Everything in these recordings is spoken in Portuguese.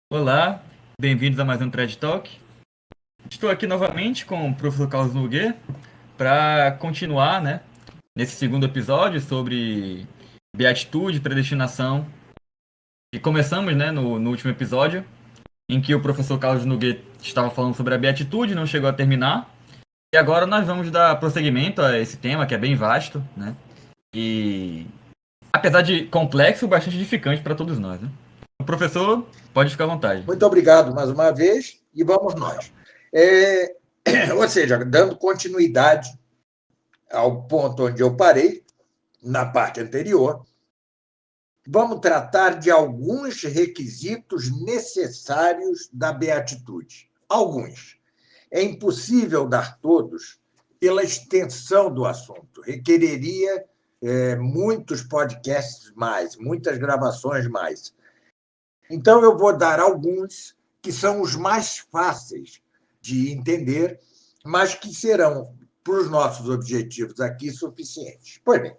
Olá, bem-vindos a mais um TED Talk. Estou aqui novamente com o professor Carlos Nogueira para continuar, nesse segundo episódio sobre beatitude e predestinação. E começamos, no último episódio, em que o professor Carlos Nogueira estava falando sobre a beatitude, não chegou a terminar. E agora nós vamos dar prosseguimento a esse tema, que é bem vasto, né? E, apesar de complexo, bastante edificante para todos nós, né? O professor, pode ficar à vontade. Muito obrigado mais uma vez e vamos nós. Ou seja, dando continuidade ao ponto onde eu parei, na parte anterior, vamos tratar de alguns requisitos necessários da beatitude. Alguns. É impossível dar todos pela extensão do assunto. Requereria muitos podcasts mais, muitas gravações mais. Então, eu vou dar alguns que são os mais fáceis de entender, mas que serão, para os nossos objetivos aqui, suficientes. Pois bem,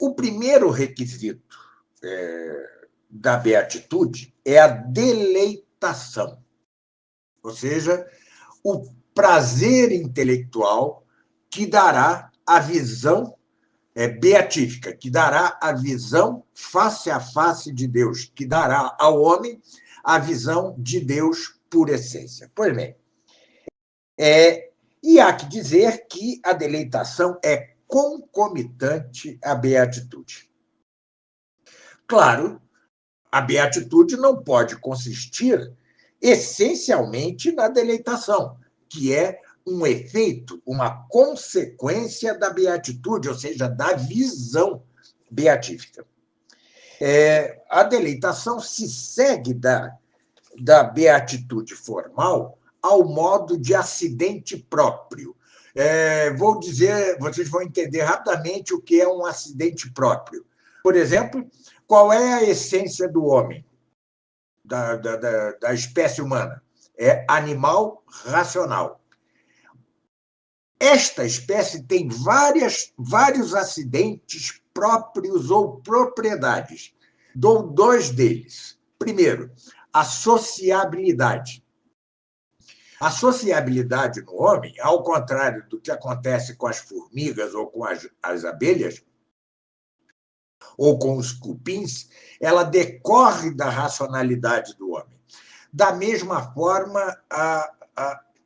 o primeiro requisito da beatitude é a deleitação, ou seja, o prazer intelectual que dará a visão beatífica, que dará a visão face a face de Deus, que dará ao homem a visão de Deus por essência. Pois bem, e há que dizer que a deleitação é concomitante à beatitude. Claro, a beatitude não pode consistir essencialmente na deleitação, que é um efeito, uma consequência da beatitude, ou seja, da visão beatífica. A deleitação se segue da beatitude formal ao modo de acidente próprio. Vou dizer, vocês vão entender rapidamente o que é um acidente próprio. Por exemplo, qual é a essência do homem, da espécie humana? É animal racional. Esta espécie tem vários acidentes próprios ou propriedades. Dou dois deles. Primeiro, a sociabilidade. A sociabilidade no homem, ao contrário do que acontece com as formigas ou com as abelhas, ou com os cupins, ela decorre da racionalidade do homem. Da mesma forma,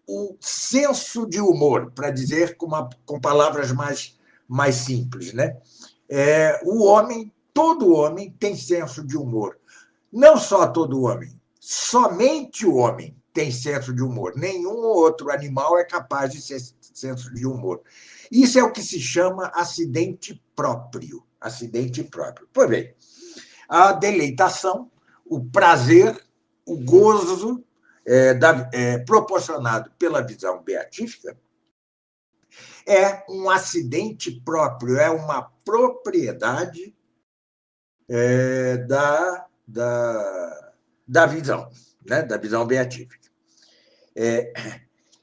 o senso de humor, para dizer com palavras mais simples, né? Todo homem tem senso de humor. Não só todo homem, somente o homem tem senso de humor. Nenhum outro animal é capaz de ter senso de humor. Isso é o que se chama acidente próprio. Acidente próprio. Pois bem, a deleitação, o prazer, o gozo proporcionado pela visão beatífica é um acidente próprio, é uma propriedade da visão, né? Da visão beatífica.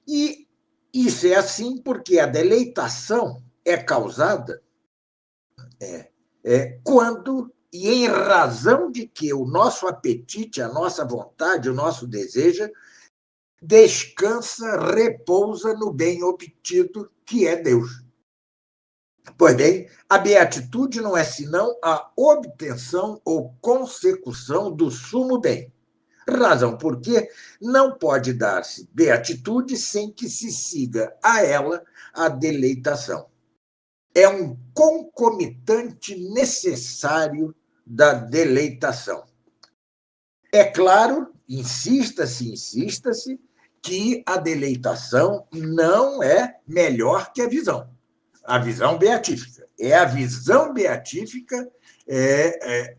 E isso é assim porque a deleitação é causada quando e em razão de que o nosso apetite, a nossa vontade, o nosso desejo descansa, repousa no bem obtido, que é Deus. Pois bem, a beatitude não é senão a obtenção ou consecução do sumo bem. Razão porque não pode dar-se beatitude sem que se siga a ela a deleitação. É um concomitante necessário da deleitação. É claro, insista-se, que a deleitação não é melhor que a visão beatífica. É a visão beatífica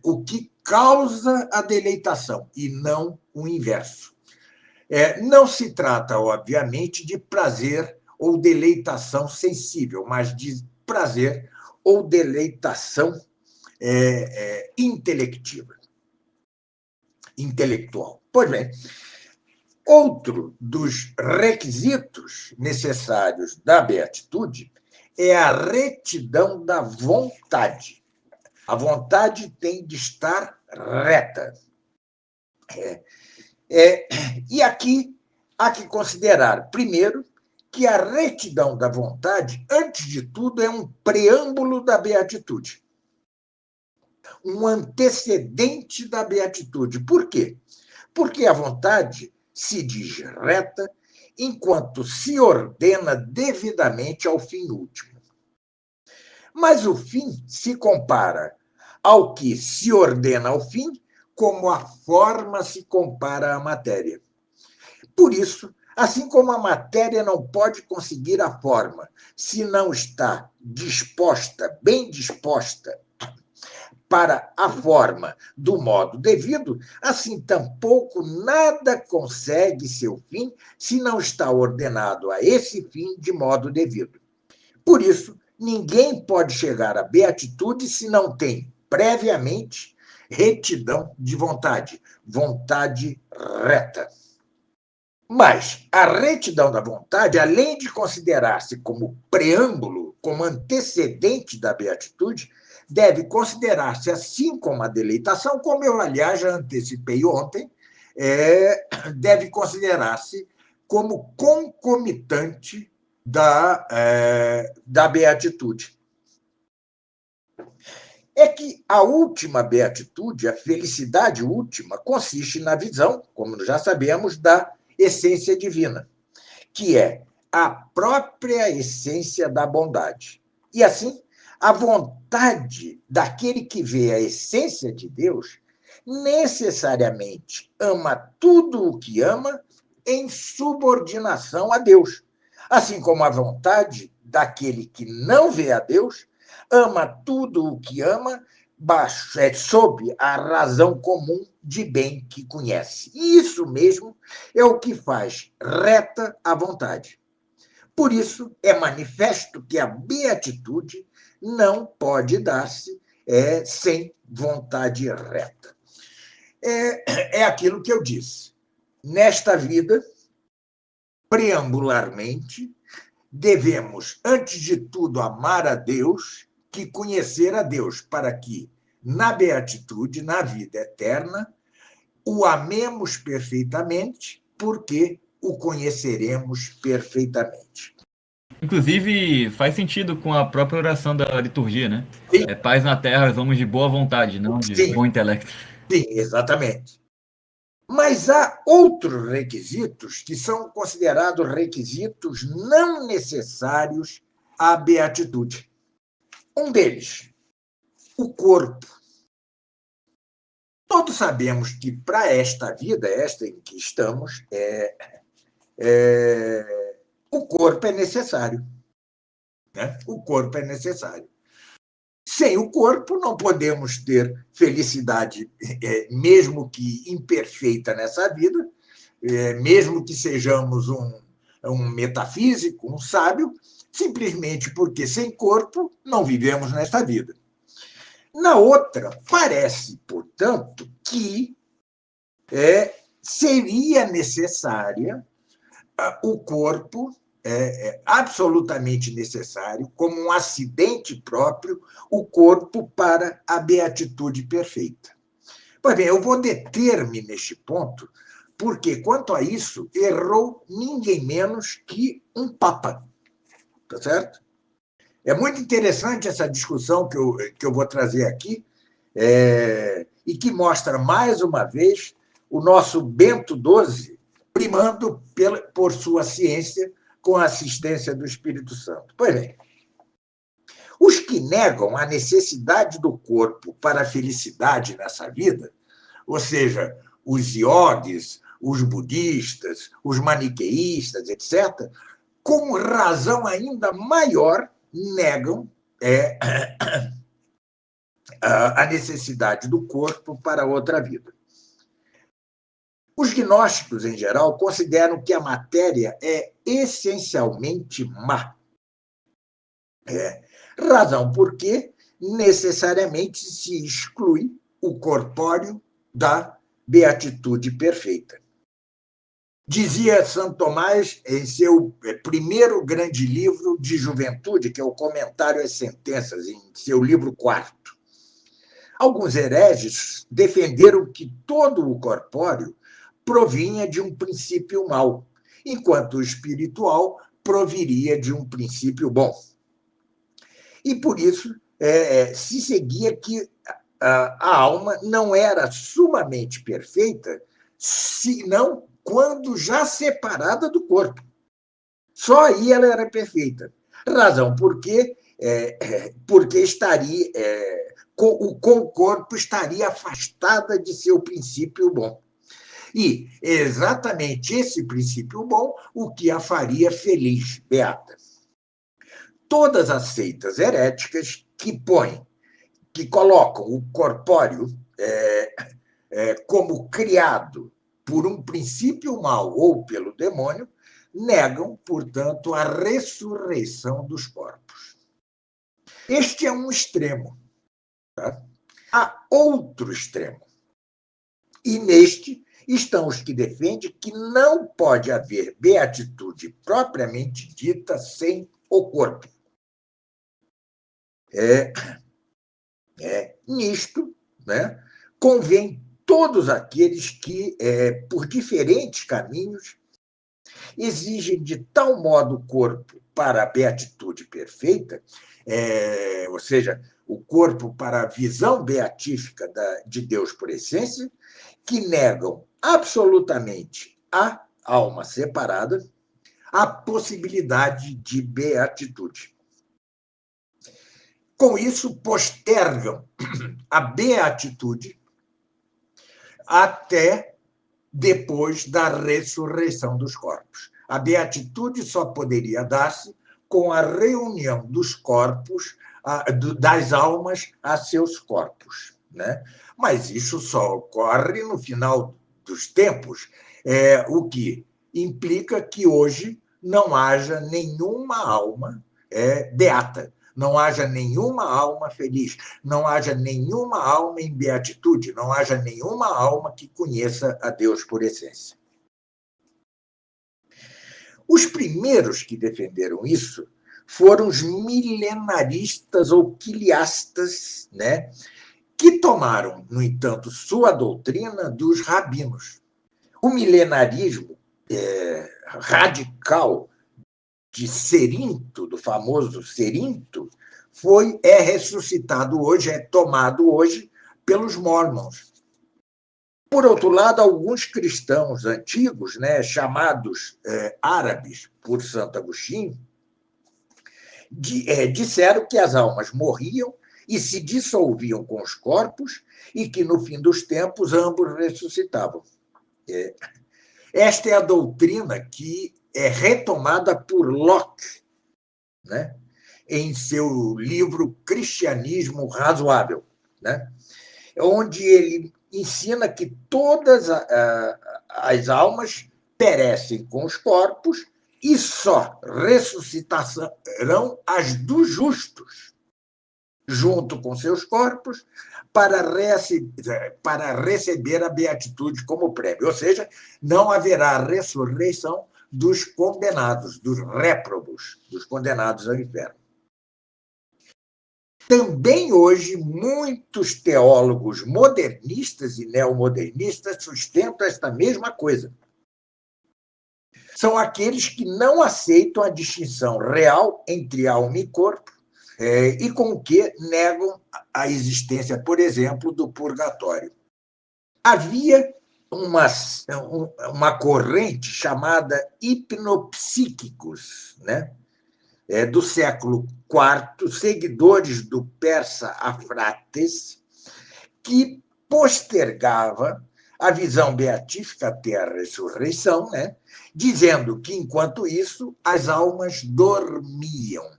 o que causa a deleitação, e não o inverso. Não se trata, obviamente, de prazer ou deleitação sensível, mas de prazer ou deleitação intelectual. Pois bem, outro dos requisitos necessários da beatitude é a retidão da vontade. A vontade tem de estar reta. E aqui há que considerar, primeiro, que a retidão da vontade, antes de tudo, é um preâmbulo da beatitude, um antecedente da beatitude. Por quê? Porque a vontade se diz reta enquanto se ordena devidamente ao fim último. Mas o fim se compara ao que se ordena ao fim, como a forma se compara à matéria. Por isso, assim como a matéria não pode conseguir a forma se não está disposta, bem disposta para a forma do modo devido, assim tampouco nada consegue seu fim se não está ordenado a esse fim de modo devido. Por isso, ninguém pode chegar à beatitude se não tem previamente retidão de vontade, vontade reta. Mas a retidão da vontade, além de considerar-se como preâmbulo, como antecedente da beatitude, deve considerar-se, assim como a deleitação, como eu, aliás, já antecipei ontem, deve considerar-se como concomitante da beatitude. É que a última beatitude, a felicidade última, consiste na visão, como já sabemos, da essência divina, que é a própria essência da bondade. E assim, a vontade daquele que vê a essência de Deus necessariamente ama tudo o que ama em subordinação a Deus, assim como a vontade daquele que não vê a Deus ama tudo o que ama sob a razão comum de bem que conhece. E isso mesmo é o que faz reta a vontade. Por isso, é manifesto que a beatitude não pode dar-se sem vontade reta. É aquilo que eu disse. Nesta vida, preambularmente, devemos, antes de tudo, amar a Deus, que conhecer a Deus, para que, na beatitude, na vida eterna, o amemos perfeitamente, porque o conheceremos perfeitamente. Inclusive, faz sentido com a própria oração da liturgia, né? Sim, É paz na terra, os homens de boa vontade, não de sim, bom intelecto. sim, exatamente. Mas há outros requisitos que são considerados requisitos não necessários à beatitude. Um deles, o corpo. Todos sabemos que para esta vida, esta em que estamos, o corpo é necessário. Né? O corpo é necessário. Sem o corpo, não podemos ter felicidade, mesmo que imperfeita nessa vida, mesmo que sejamos um metafísico, um sábio, simplesmente porque sem corpo não vivemos nesta vida. Na outra, parece, portanto, que seria necessária o corpo, absolutamente necessário, como um acidente próprio, o corpo para a beatitude perfeita. Pois bem, eu vou deter-me neste ponto, porque, quanto a isso, errou ninguém menos que um Papa. Tá certo? É muito interessante essa discussão que eu vou trazer aqui, e que mostra, mais uma vez, o nosso Bento XII primando por sua ciência com a assistência do Espírito Santo. Pois bem, os que negam a necessidade do corpo para a felicidade nessa vida, ou seja, os iogues, os budistas, os maniqueístas, etc., com razão ainda maior, negam a necessidade do corpo para outra vida. Os gnósticos, em geral, consideram que a matéria é essencialmente má. Razão por que necessariamente se exclui o corpóreo da beatitude perfeita. Dizia Santo Tomás em seu primeiro grande livro de juventude, que é o Comentário às Sentenças, em seu livro 4º. Alguns hereges defenderam que todo o corpóreo provinha de um princípio mau, enquanto o espiritual proviria de um princípio bom. E por isso se seguia que a alma não era sumamente perfeita, senão quando já separada do corpo. Só aí ela era perfeita. Razão porque estaria o corpo estaria afastada de seu princípio bom. E exatamente esse princípio bom o que a faria feliz, beata. Todas as seitas heréticas que colocam o corpóreo como criado por um princípio mau ou pelo demônio, negam, portanto, a ressurreição dos corpos. Este é um extremo. Tá? Há outro extremo. E neste estão os que defendem que não pode haver beatitude propriamente dita sem o corpo. Nisto, né, convém todos aqueles que, por diferentes caminhos, exigem de tal modo o corpo para a beatitude perfeita, ou seja, o corpo para a visão beatífica de Deus por essência, que negam absolutamente à alma separada a possibilidade de beatitude. Com isso, postergam a beatitude até depois da ressurreição dos corpos. A beatitude só poderia dar-se com a reunião dos corpos, das almas a seus corpos, né? Mas isso só ocorre no final dos tempos, o que implica que hoje não haja nenhuma alma beata, não haja nenhuma alma feliz, não haja nenhuma alma em beatitude, não haja nenhuma alma que conheça a Deus por essência. Os primeiros que defenderam isso foram os milenaristas ou quiliastas, né, que tomaram, no entanto, sua doutrina dos rabinos. O milenarismo radical de Cerinto, do famoso Cerinto, é ressuscitado hoje, é tomado hoje pelos mormons. Por outro lado, alguns cristãos antigos, né, chamados árabes por Santo Agostinho, disseram que as almas morriam e se dissolviam com os corpos e que, no fim dos tempos, ambos ressuscitavam. Esta é a doutrina que é retomada por Locke, né, em seu livro Cristianismo Razoável, né, onde ele ensina que todas as almas perecem com os corpos e só ressuscitarão as dos justos, junto com seus corpos, para receber a beatitude como prêmio. Ou seja, não haverá ressurreição dos condenados, dos réprobos, dos condenados ao inferno. Também hoje, muitos teólogos modernistas e neomodernistas sustentam esta mesma coisa. São aqueles que não aceitam a distinção real entre alma e corpo e com que negam a existência, por exemplo, do purgatório. Havia uma corrente chamada hipnopsíquicos, né, do século IV, seguidores do persa Afrates, que postergava a visão beatífica até a ressurreição, né, dizendo que, enquanto isso, as almas dormiam.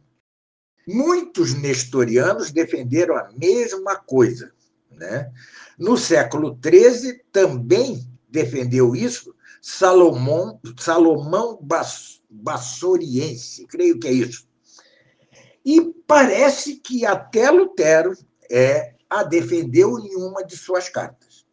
Muitos nestorianos defenderam a mesma coisa, né? No século XIII, também defendeu isso Salomão Bassoriense, creio que é isso. E parece que até Lutero a defendeu em uma de suas cartas.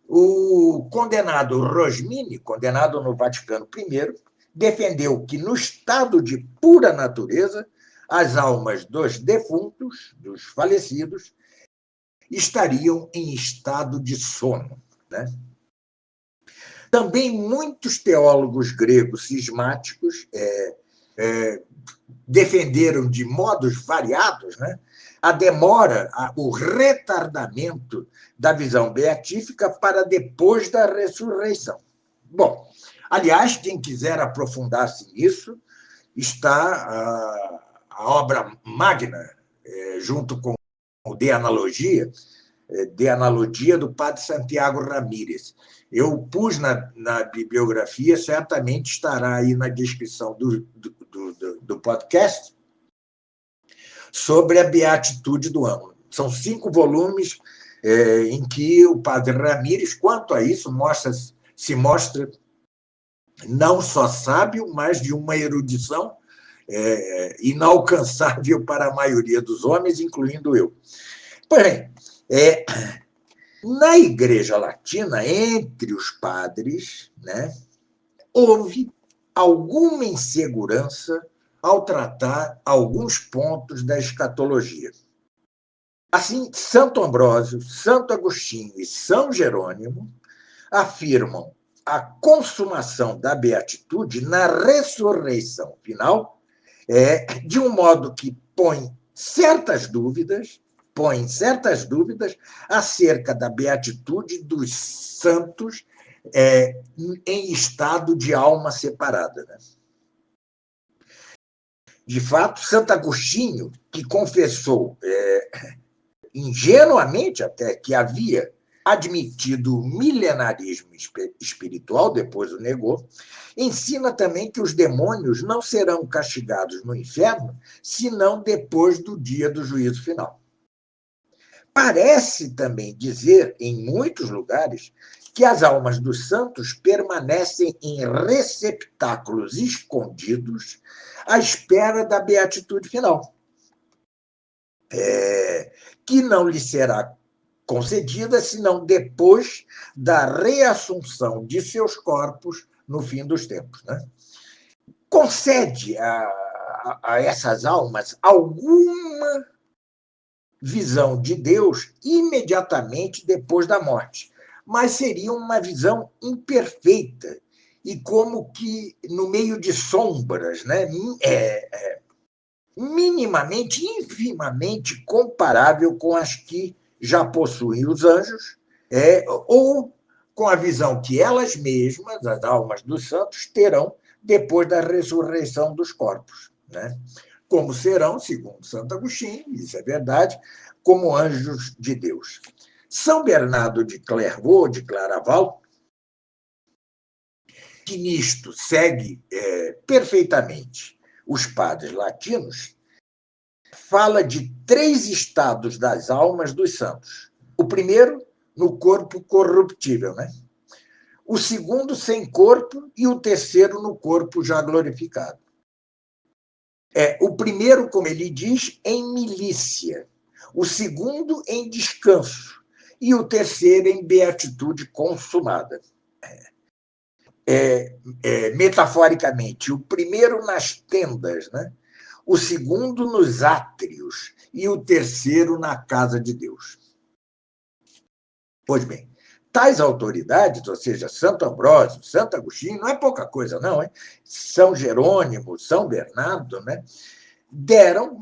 O condenado Rosmini, condenado no Vaticano I, defendeu que, no estado de pura natureza, as almas dos defuntos, dos falecidos, estariam em estado de sono, né? Também muitos teólogos gregos cismáticos defenderam de modos variados, né, a demora, o retardamento da visão beatífica para depois da ressurreição. Bom, aliás, quem quiser aprofundar-se nisso, está a obra magna, junto com o De Analogia do padre Santiago Ramírez. Eu pus na bibliografia, certamente estará aí na descrição do podcast, sobre a beatitude do amo. São 5 volumes em que o padre Ramírez, quanto a isso, se mostra não só sábio, mas de uma erudição inalcançável para a maioria dos homens, incluindo eu. Porém, na Igreja Latina, entre os padres, né, houve alguma insegurança ao tratar alguns pontos da escatologia. Assim, Santo Ambrósio, Santo Agostinho e São Jerônimo afirmam a consumação da beatitude na ressurreição final, de um modo que põe certas dúvidas acerca da beatitude dos santos em estado de alma separada, né? De fato, Santo Agostinho, que confessou ingenuamente até que havia admitido o milenarismo espiritual, depois o negou, ensina também que os demônios não serão castigados no inferno, senão depois do dia do juízo final. Parece também dizer, em muitos lugares, que as almas dos santos permanecem em receptáculos escondidos à espera da beatitude final, que não lhe será concedida senão depois da reassunção de seus corpos no fim dos tempos, né? Concede a essas almas alguma visão de Deus imediatamente depois da morte, mas seria uma visão imperfeita e como que no meio de sombras, né? Minimamente, infimamente comparável com as que já possuem os anjos, ou com a visão que elas mesmas, as almas dos santos, terão depois da ressurreição dos corpos, né? Como serão, segundo Santo Agostinho, isso é verdade, como anjos de Deus. São Bernardo de Clairvaux, de Claraval, que nisto segue perfeitamente os padres latinos, fala de 3 estados das almas dos santos. O primeiro, no corpo corruptível, né? O segundo, sem corpo, e o terceiro, no corpo já glorificado. O primeiro, como ele diz, em milícia. O segundo, em descanso. E o terceiro, em beatitude consumada. Metaforicamente, o primeiro nas tendas, né? O segundo nos átrios e o terceiro na casa de Deus. Pois bem, tais autoridades, ou seja, Santo Ambrósio, Santo Agostinho, não é pouca coisa, não, hein? São Jerônimo, São Bernardo, né? Deram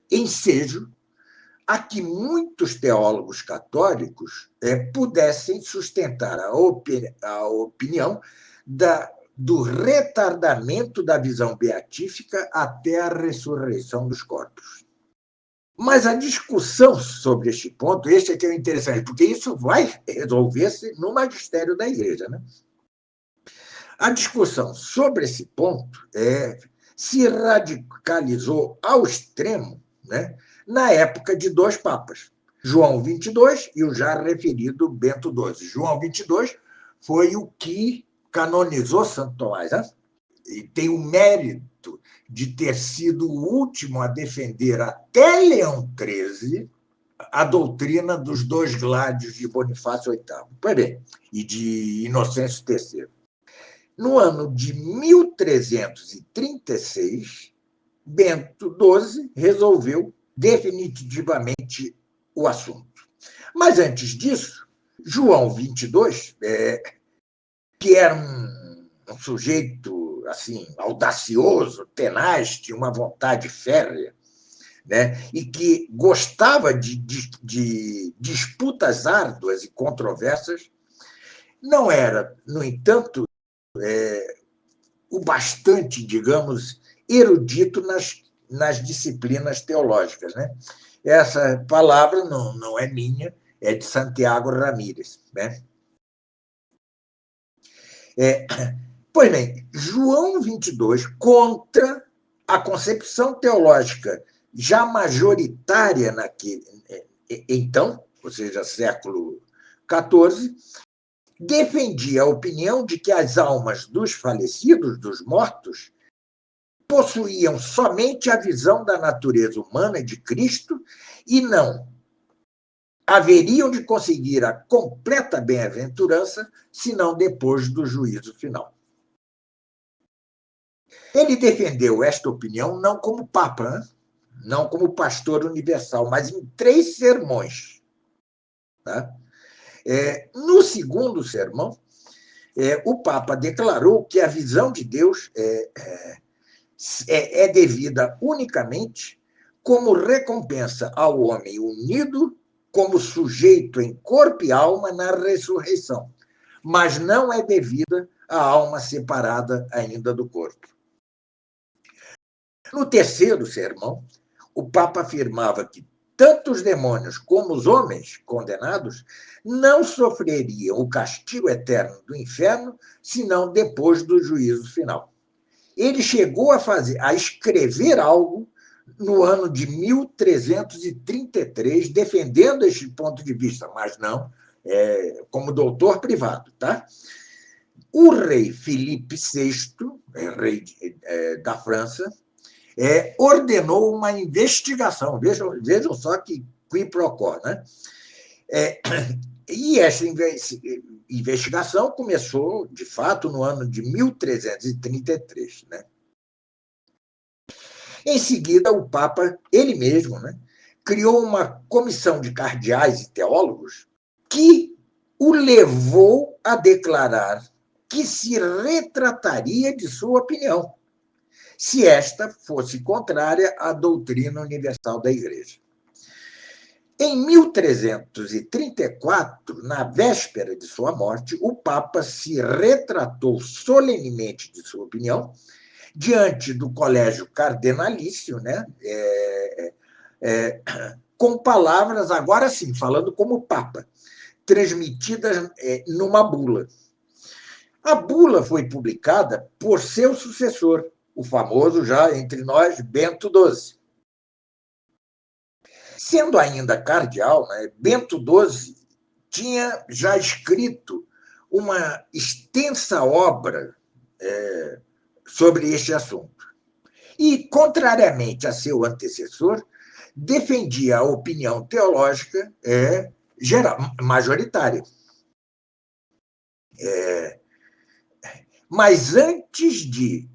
ensejo a que muitos teólogos católicos pudessem sustentar a opinião do retardamento da visão beatífica até a ressurreição dos corpos. Mas a discussão sobre este ponto, este é que é interessante, porque isso vai resolver-se no magistério da Igreja, né? A discussão sobre esse ponto se radicalizou ao extremo, né, na época de 2 papas, João XXII e o já referido Bento XII. João XXII foi o que canonizou Santo Tomás, né? E tem o mérito de ter sido o último a defender até Leão XIII a doutrina dos 2 gládios de Bonifácio VIII e de Inocêncio III. No ano de 1336, Bento XII resolveu definitivamente o assunto. Mas, antes disso, João 22, que era um sujeito assim audacioso, tenaz, tinha uma vontade férrea, né? E que gostava de disputas árduas e controversas, não era, no entanto, o bastante, digamos, erudito nas disciplinas teológicas, né? Essa palavra não é minha, é de Santiago Ramírez, né? Pois bem, João 22, contra a concepção teológica já majoritária então, ou seja, século XIV, defendia a opinião de que as almas dos falecidos, dos mortos, possuíam somente a visão da natureza humana de Cristo e não haveriam de conseguir a completa bem-aventurança senão depois do juízo final. Ele defendeu esta opinião não como papa, né? Não como pastor universal, mas em 3 sermões. Tá? No segundo sermão, o Papa declarou que a visão de Deus é devida unicamente como recompensa ao homem unido como sujeito em corpo e alma na ressurreição, mas não é devida à alma separada ainda do corpo. No terceiro sermão, o Papa afirmava que tanto os demônios como os homens condenados não sofreriam o castigo eterno do inferno, senão depois do juízo final. Ele chegou a escrever algo no ano de 1333, defendendo este ponto de vista, mas não como doutor privado. Tá? O rei Filipe VI, rei da França, ordenou uma investigação. Vejam só que qui pro quo, né? E essa investigação começou, de fato, no ano de 1333. Né? Em seguida, o Papa, ele mesmo, né, criou uma comissão de cardeais e teólogos que o levou a declarar que se retrataria de sua opinião, se esta fosse contrária à doutrina universal da Igreja. Em 1334, na véspera de sua morte, o Papa se retratou solenemente de sua opinião diante do colégio cardenalício, né? Com palavras, agora sim, falando como Papa, transmitidas numa bula. A bula foi publicada por seu sucessor, o famoso, já entre nós, Bento XII. Sendo ainda cardeal, né, Bento XII tinha já escrito uma extensa obra sobre este assunto. E, contrariamente a seu antecessor, defendia a opinião teológica geral, majoritária. Mas, antes de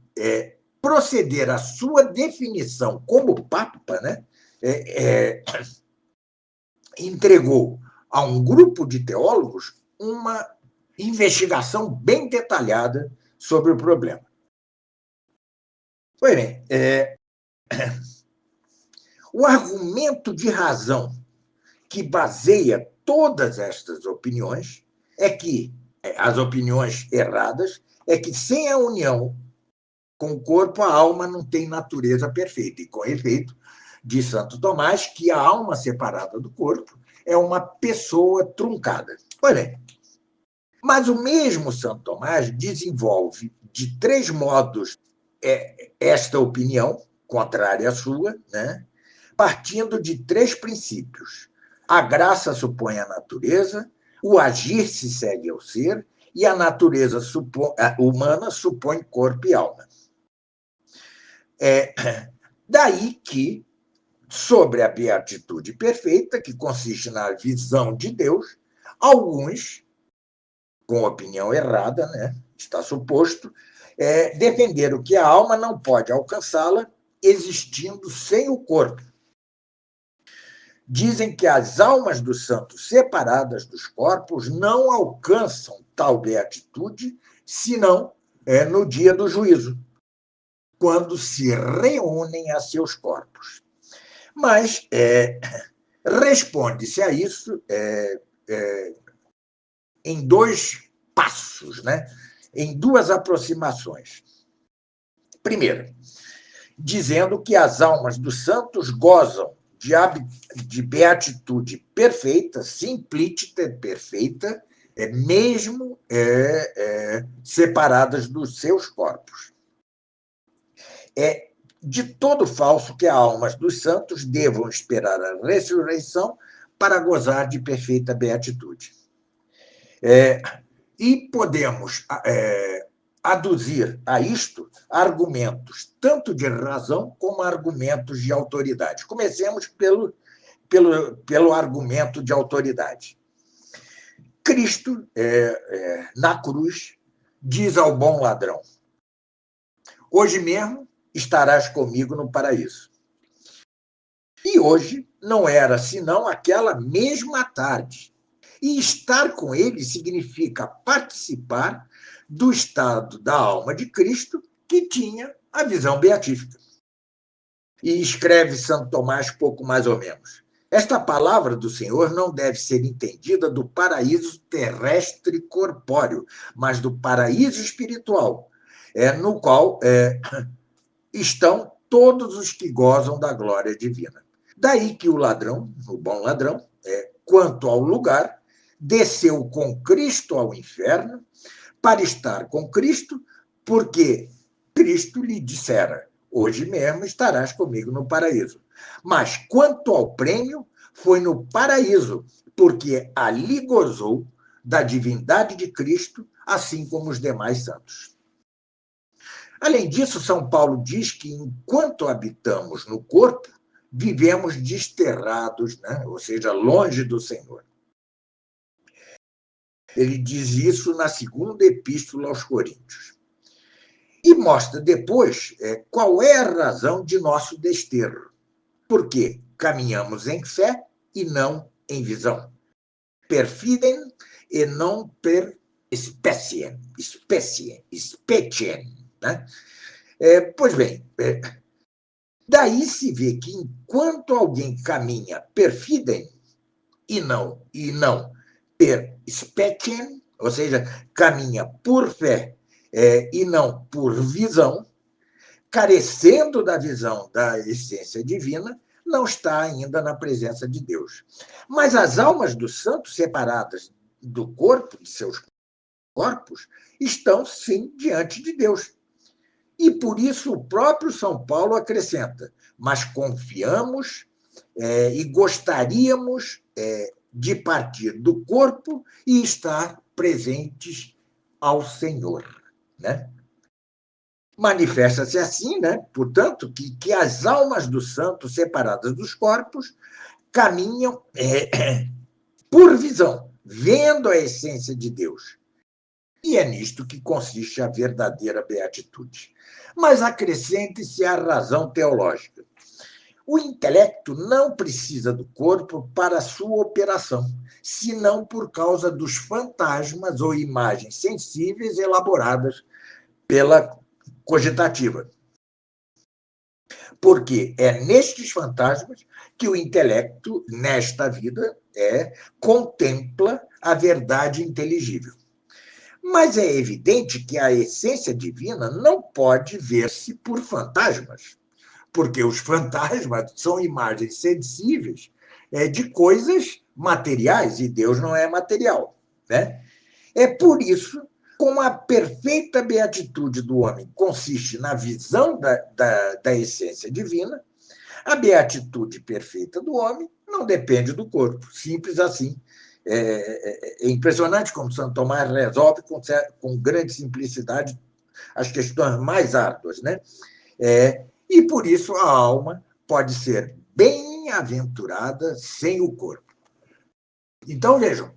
proceder à sua definição como Papa, né, entregou a um grupo de teólogos uma investigação bem detalhada sobre o problema. Pois bem, o argumento de razão que baseia todas estas opiniões as opiniões erradas, é que sem a união com o corpo, a alma não tem natureza perfeita. E, com efeito, diz Santo Tomás que a alma separada do corpo é uma pessoa truncada. Pois bem, mas o mesmo Santo Tomás desenvolve de 3 modos esta opinião, contrária à sua, né? Partindo de 3 princípios. A graça supõe a natureza, o agir se segue ao ser, e a natureza humana supõe corpo e alma. Daí que, sobre a beatitude perfeita, que consiste na visão de Deus, alguns, com opinião errada, né, está suposto, defenderam que a alma não pode alcançá-la existindo sem o corpo. dizem que as almas dos santos separadas dos corpos não alcançam tal beatitude, senão no dia do juízo, quando se reúnem a seus corpos. Mas responde-se a isso em dois passos, né? Em duas aproximações. Primeiro, dizendo que as almas dos santos gozam de beatitude perfeita, simpliciter perfeita, mesmo separadas dos seus corpos. É de todo falso que as almas dos santos devam esperar a ressurreição para gozar de perfeita beatitude. E podemos aduzir a isto argumentos tanto de razão como argumentos de autoridade. Comecemos pelo argumento de autoridade. Cristo, na cruz, diz ao bom ladrão: hoje mesmo estarás comigo no paraíso. E hoje não era senão aquela mesma tarde. E estar com ele significa participar do estado da alma de Cristo que tinha a visão beatífica. E escreve Santo Tomás pouco mais ou menos: esta palavra do Senhor não deve ser entendida do paraíso terrestre corpóreo, mas do paraíso espiritual, no qual estão todos os que gozam da glória divina. Daí que o ladrão, o bom ladrão, quanto ao lugar, desceu com Cristo ao inferno para estar com Cristo, porque Cristo lhe dissera: hoje mesmo estarás comigo no paraíso. Mas quanto ao prêmio, foi no paraíso, porque ali gozou da divindade de Cristo, assim como os demais santos. Além disso, São Paulo diz que enquanto habitamos no corpo, vivemos desterrados, né? Ou seja, longe do Senhor. Ele diz isso na segunda epístola aos Coríntios. E mostra depois qual é a razão de nosso desterro. Porque caminhamos em fé e não em visão. Per fidem e não per speciem, né? Pois bem, daí se vê que enquanto alguém caminha per fidem e não per speciem, ou seja, caminha por fé e não por visão, carecendo da visão da essência divina, não está ainda na presença de Deus. Mas as almas dos santos, separadas do corpo, de seus corpos, estão, sim, diante de Deus. E por isso o próprio São Paulo acrescenta: mas confiamos e gostaríamos de partir do corpo e estar presentes ao Senhor, né? Manifesta-se assim, né? Portanto, que as almas dos santos separadas dos corpos caminham por visão, vendo a essência de Deus. E é nisto que consiste a verdadeira beatitude. Mas acrescente-se a razão teológica. O intelecto não precisa do corpo para sua operação, senão por causa dos fantasmas ou imagens sensíveis elaboradas pela cogitativa. Porque é nestes fantasmas que o intelecto, nesta vida, contempla a verdade inteligível. Mas é evidente que a essência divina não pode ver-se por fantasmas, porque os fantasmas são imagens sensíveis de coisas materiais, e Deus não é material, né? É por isso, como a perfeita beatitude do homem consiste na visão da essência divina, a beatitude perfeita do homem não depende do corpo, simples assim. É impressionante como Santo Tomás resolve com grande simplicidade as questões mais árduas, né? E por isso a alma pode ser bem-aventurada sem o corpo. Então, vejam,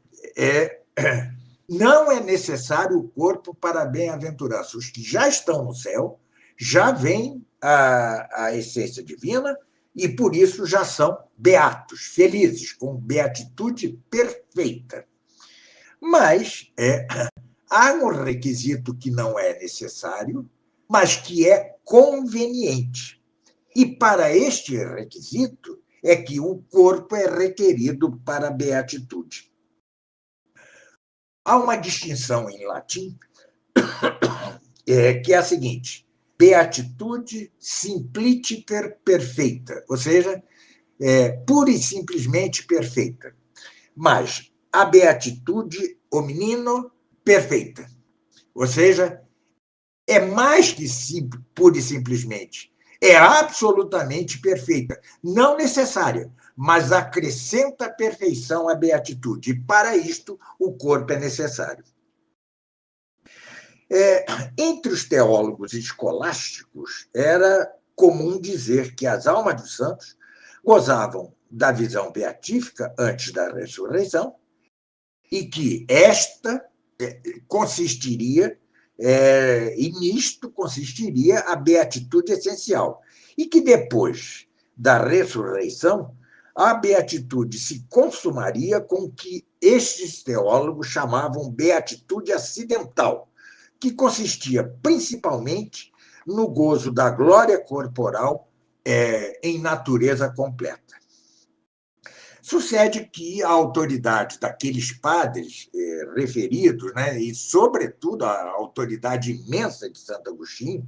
não é necessário o corpo para a bem-aventurança. Os que já estão no céu já veem a essência divina e, por isso, já são beatos, felizes, com beatitude perfeita. Mas há um requisito que não é necessário, mas que é conveniente. E, para este requisito, é que o corpo é requerido para a beatitude. Há uma distinção em latim que é a seguinte: beatitude simpliciter perfeita, ou seja, pura e simplesmente perfeita. Mas a beatitude hominino perfeita, ou seja, é mais que pura e simplesmente, é absolutamente perfeita, não necessária, mas acrescenta perfeição à beatitude, e para isto o corpo é necessário. Entre os teólogos escolásticos, era comum dizer que as almas dos santos gozavam da visão beatífica antes da ressurreição e que esta consistiria, e nisto consistiria a beatitude essencial, e que depois da ressurreição a beatitude se consumaria com o que estes teólogos chamavam beatitude acidental, que consistia principalmente no gozo da glória corporal em natureza completa. Sucede que a autoridade daqueles padres referidos, né, e, sobretudo, a autoridade imensa de Santo Agostinho,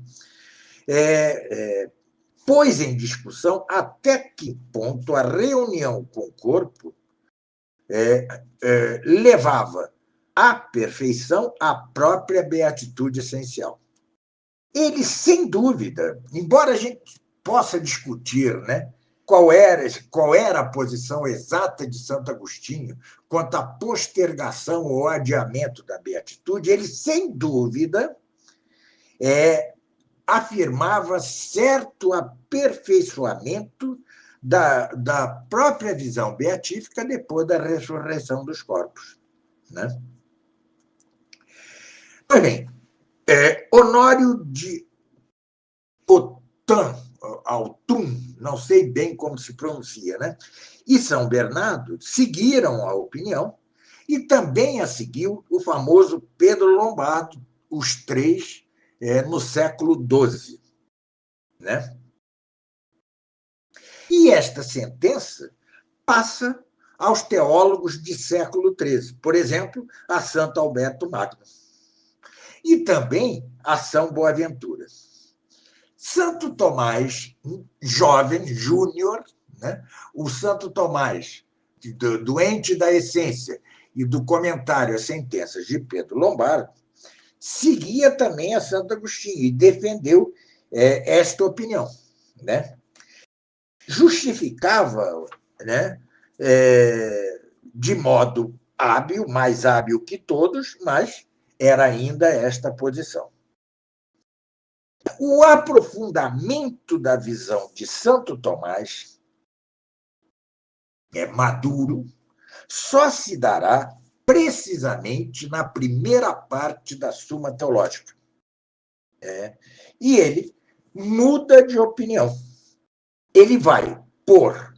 pôs em discussão até que ponto a reunião com o corpo levava à perfeição a própria beatitude essencial. Ele, sem dúvida, embora a gente possa discutir, né, qual era a posição exata de Santo Agostinho quanto à postergação ou adiamento da beatitude, ele, sem dúvida, afirmava certo aperfeiçoamento da própria visão beatífica depois da ressurreição dos corpos, né? Pois bem, Honório de Autun, não sei bem como se pronuncia, né? E São Bernardo seguiram a opinião, e também a seguiu o famoso Pedro Lombardo, os três, no século XII, né? E esta sentença passa aos teólogos de século XIII, por exemplo, a Santo Alberto Magno, e também a São Boaventura. Santo Tomás, jovem, júnior, né? O Santo Tomás, doente da essência e do comentário às sentenças de Pedro Lombardo, seguia também a Santo Agostinho e defendeu esta opinião, né? Justificava, né, de modo hábil, mais hábil que todos, mas era ainda esta posição. O aprofundamento da visão de Santo Tomás maduro só se dará precisamente na primeira parte da Suma Teológica. E ele muda de opinião. Ele vai pôr,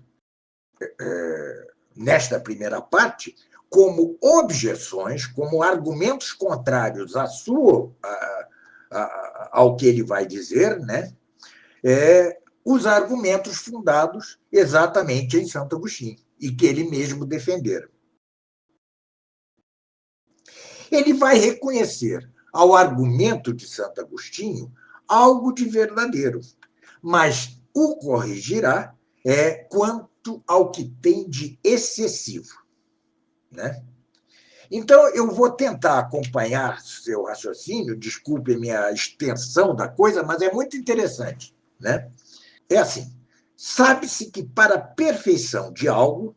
nesta primeira parte, como objeções, como argumentos contrários ao que ele vai dizer, né? Os argumentos fundados exatamente em Santo Agostinho, e que ele mesmo defendera. Ele vai reconhecer ao argumento de Santo Agostinho algo de verdadeiro, mas o corrigirá quanto ao que tem de excessivo, né? Então, eu vou tentar acompanhar seu raciocínio, desculpe a minha extensão da coisa, mas é muito interessante, né? É assim, sabe-se que para a perfeição de algo,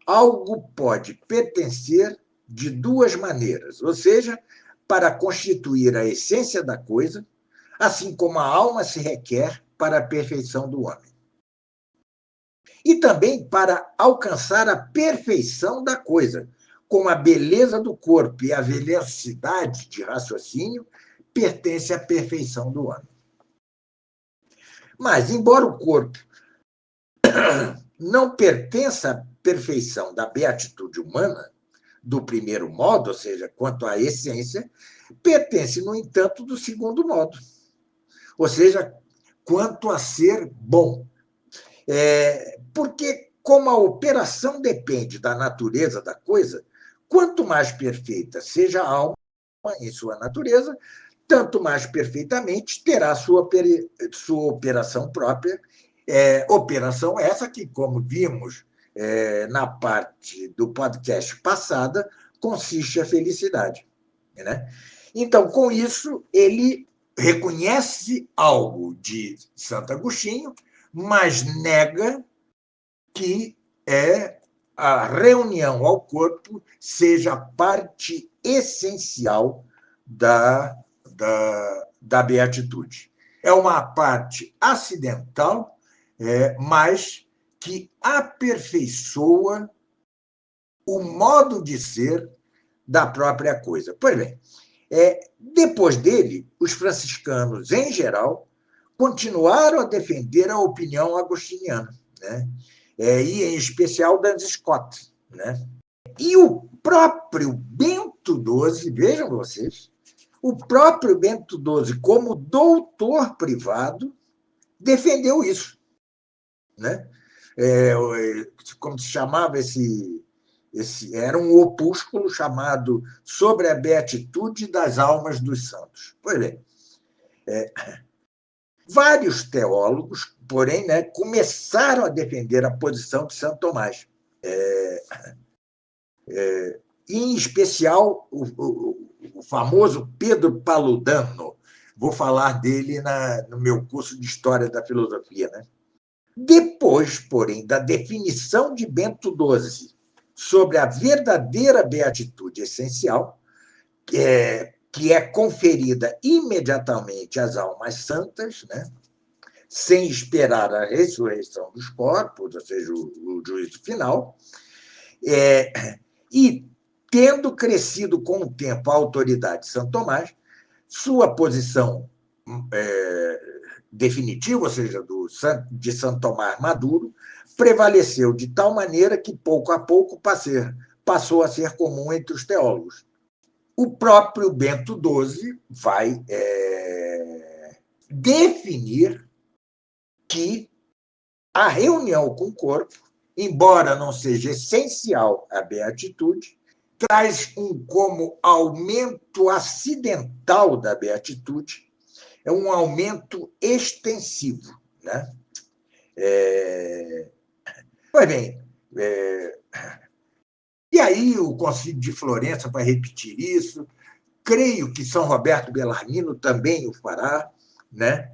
algo pode pertencer de duas maneiras, ou seja, para constituir a essência da coisa, assim como a alma se requer para a perfeição do homem. E também para alcançar a perfeição da coisa, como a beleza do corpo e a velocidade de raciocínio pertence à perfeição do homem. Mas, embora o corpo não pertence à perfeição da beatitude humana, do primeiro modo, ou seja, quanto à essência, pertence, no entanto, do segundo modo, ou seja, quanto a ser bom. Porque, como a operação depende da natureza da coisa, quanto mais perfeita seja a alma em sua natureza, tanto mais perfeitamente terá sua operação própria, operação essa que, como vimos na parte do podcast passada, consiste a felicidade. Né? Então, com isso, ele reconhece algo de Santo Agostinho, mas nega que a reunião ao corpo seja parte essencial da beatitude. É uma parte acidental, mas que aperfeiçoa o modo de ser da própria coisa. Pois bem, depois dele, os franciscanos, em geral, continuaram a defender a opinião agostiniana, né? E, em especial, Duns Scott. Né? E o próprio Bento XII, vejam vocês, o próprio Bento XII, como doutor privado, defendeu isso. Né? Como se chamava era um opúsculo chamado Sobre a Beatitude das Almas dos Santos. Pois bem, vários teólogos, porém, né, começaram a defender a posição de Santo Tomás. Em especial, o famoso Pedro Paludano. Vou falar dele no meu curso de História da Filosofia. Né? Depois, porém, da definição de Bento XII sobre a verdadeira beatitude essencial, que é conferida imediatamente às almas santas, né? Sem esperar a ressurreição dos corpos, ou seja, o juízo final, e tendo crescido com o tempo a autoridade de São Tomás, sua posição definitiva, ou seja, de São Tomás maduro, prevaleceu de tal maneira que, pouco a pouco, passou a ser comum entre os teólogos. O próprio Bento XII vai definir que a reunião com o corpo, embora não seja essencial à beatitude, traz como aumento acidental da beatitude, é um aumento extensivo. Né? Pois bem, e aí o Concílio de Florença vai repetir isso, creio que São Roberto Bellarmino também o fará. Né?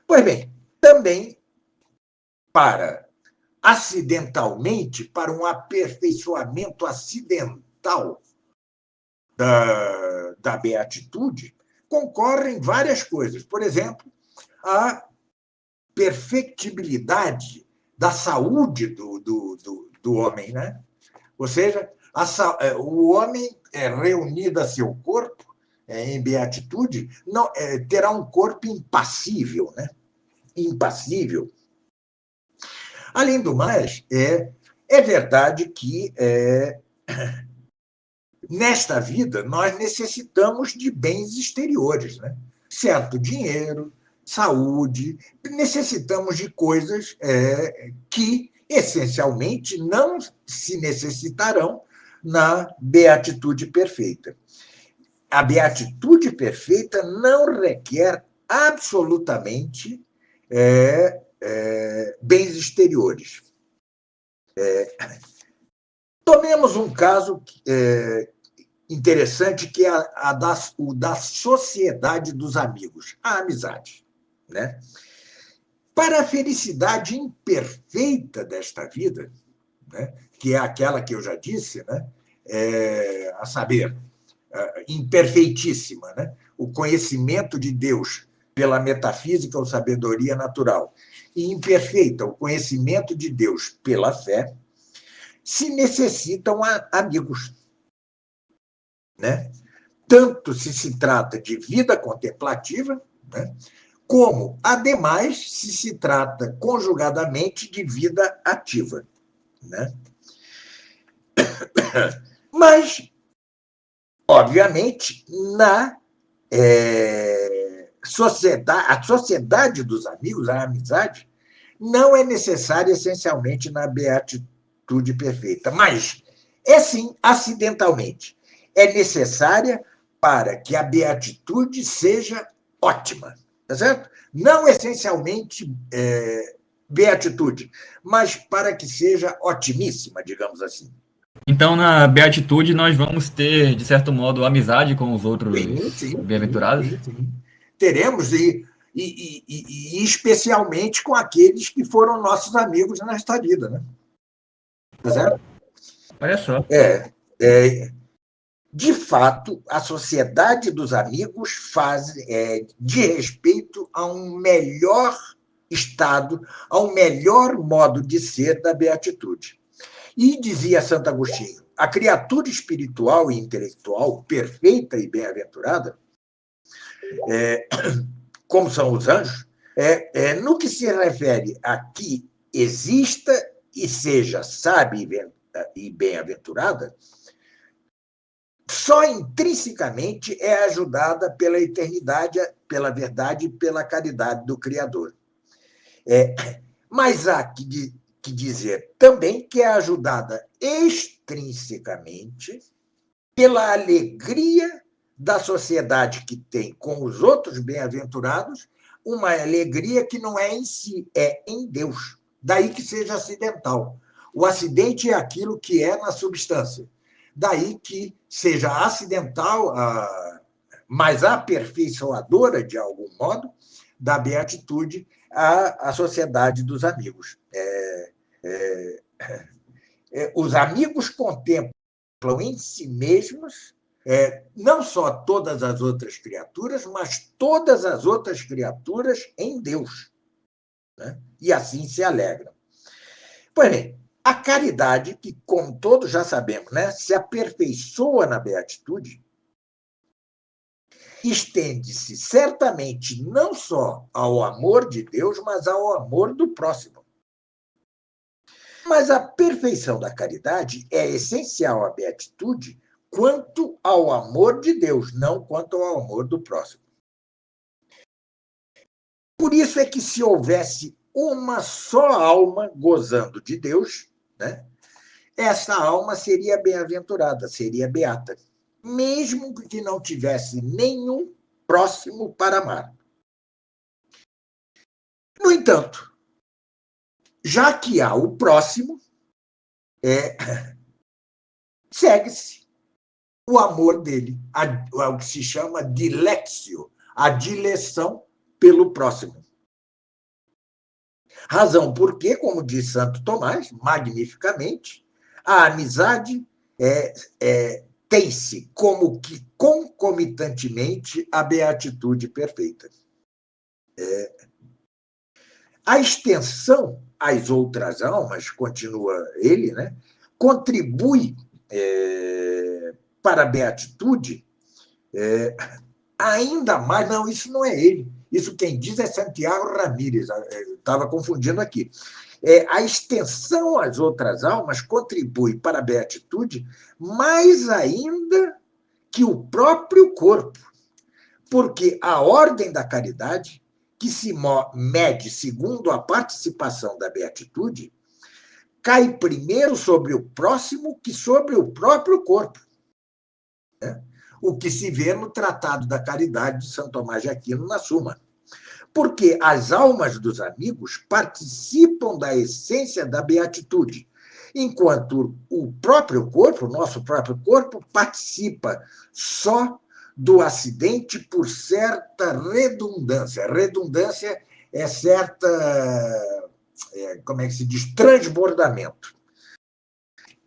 Pois bem, também acidentalmente, para um aperfeiçoamento acidental da beatitude, concorrem várias coisas. Por exemplo, a perfectibilidade da saúde do homem. Né? Ou seja, o homem reunido a seu corpo, em beatitude, não, terá um corpo impassível. Né? Impassível. Além do mais, é verdade que nesta vida nós necessitamos de bens exteriores, né? Certo dinheiro, saúde, necessitamos de coisas que, essencialmente, não se necessitarão na beatitude perfeita. A beatitude perfeita não requer absolutamente bens exteriores. Tomemos um caso interessante, que é o da sociedade dos amigos, a amizade. Né? Para a felicidade imperfeita desta vida, né, que é aquela que eu já disse, né, a saber, imperfeitíssima, né, o conhecimento de Deus pela metafísica ou sabedoria natural, e imperfeita, o conhecimento de Deus pela fé, se necessitam amigos. Né? Tanto se trata de vida contemplativa, né, como, ademais, se trata conjugadamente de vida ativa. Né? Mas, obviamente, a sociedade dos amigos, a amizade, não é necessária essencialmente na beatitude perfeita, mas é sim, acidentalmente. É necessária para que a beatitude seja ótima, tá certo? Não essencialmente beatitude, mas para que seja otimíssima, digamos assim. Então, na beatitude, nós vamos ter, de certo modo, amizade com os Sim, outros sim, sim, bem-aventurados? sim, sim. Teremos, e especialmente com aqueles que foram nossos amigos nesta vida, né? Tá certo? Olha só. É, de fato, a sociedade dos amigos de respeito a um melhor estado, a um melhor modo de ser da beatitude. E dizia Santo Agostinho, a criatura espiritual e intelectual perfeita e bem-aventurada, como são os anjos, no que se refere a que exista e seja sábia e bem-aventurada, só intrinsecamente é ajudada pela eternidade, pela verdade e pela caridade do Criador. Mas há que dizer também que é ajudada extrinsecamente pela alegria da sociedade que tem com os outros bem-aventurados, uma alegria que não é em si, é em Deus. Daí que seja acidental. O acidente é aquilo que é na substância. Daí que seja acidental, mas aperfeiçoadora, de algum modo, da beatitude a sociedade dos amigos. Os amigos contemplam em si mesmos não só todas as outras criaturas, mas todas as outras criaturas em Deus. Né? E assim se alegram. Pois bem, a caridade, que, como todos já sabemos, né, se aperfeiçoa na beatitude, estende-se certamente não só ao amor de Deus, mas ao amor do próximo. Mas a perfeição da caridade é essencial à beatitude quanto ao amor de Deus, não quanto ao amor do próximo. Por isso é que se houvesse uma só alma gozando de Deus, né, essa alma seria bem-aventurada, seria beata, mesmo que não tivesse nenhum próximo para amar. No entanto, já que há o próximo, segue-se o amor dele, o que se chama dilectio, a dileção pelo próximo. Razão porque, como diz Santo Tomás, magnificamente, a amizade tem-se como que concomitantemente a beatitude perfeita. A extensão às outras almas, continua ele, né, contribui para a beatitude ainda mais. Não, isso não é ele. Isso quem diz é Santiago Ramírez. Estava confundindo aqui. A extensão às outras almas contribui para a beatitude mais ainda que o próprio corpo, porque a ordem da caridade, que se mede segundo a participação da beatitude, cai primeiro sobre o próximo que sobre o próprio corpo. Né? O que se vê no Tratado da Caridade de São Tomás de Aquino, na Suma. Porque as almas dos amigos participam da essência da beatitude, enquanto o próprio corpo, o nosso próprio corpo, participa só do acidente por certa redundância. Redundância é certa, como é que se diz, transbordamento.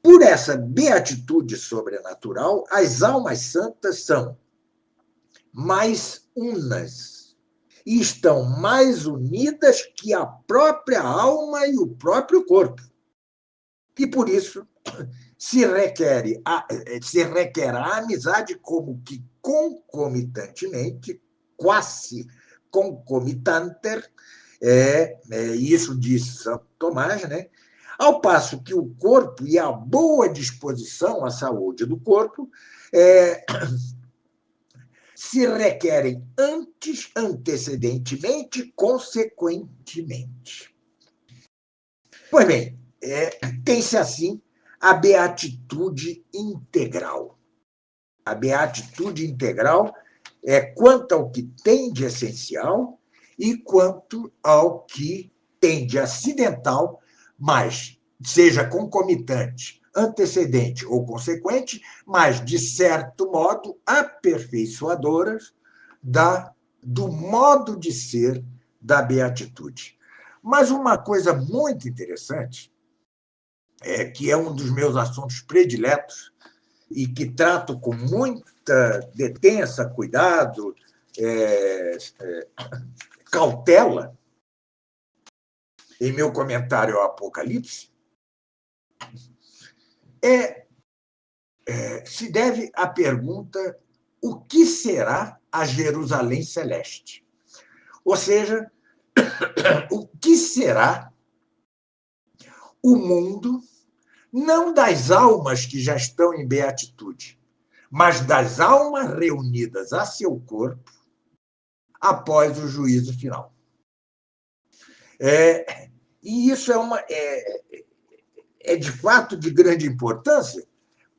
Por essa beatitude sobrenatural, as almas santas são mais unas e estão mais unidas que a própria alma e o próprio corpo. E por isso se requer a amizade como que concomitantemente, quase concomitanter, isso diz Santo Tomás, né? Ao passo que o corpo e a boa disposição, a saúde do corpo, se requerem antes, antecedentemente, consequentemente. Pois bem, tem-se assim a beatitude integral. A beatitude integral é quanto ao que tem de essencial e quanto ao que tem de acidental, mas seja concomitante, antecedente ou consequente, mas, de certo modo, aperfeiçoadoras do modo de ser da beatitude. Mas uma coisa muito interessante, que é um dos meus assuntos prediletos e que trato com muita detença, cuidado, cautela, em meu comentário ao Apocalipse, se deve à pergunta: o que será a Jerusalém Celeste? Ou seja, o que será o mundo, não das almas que já estão em beatitude, mas das almas reunidas a seu corpo após o juízo final. E isso é de fato de grande importância,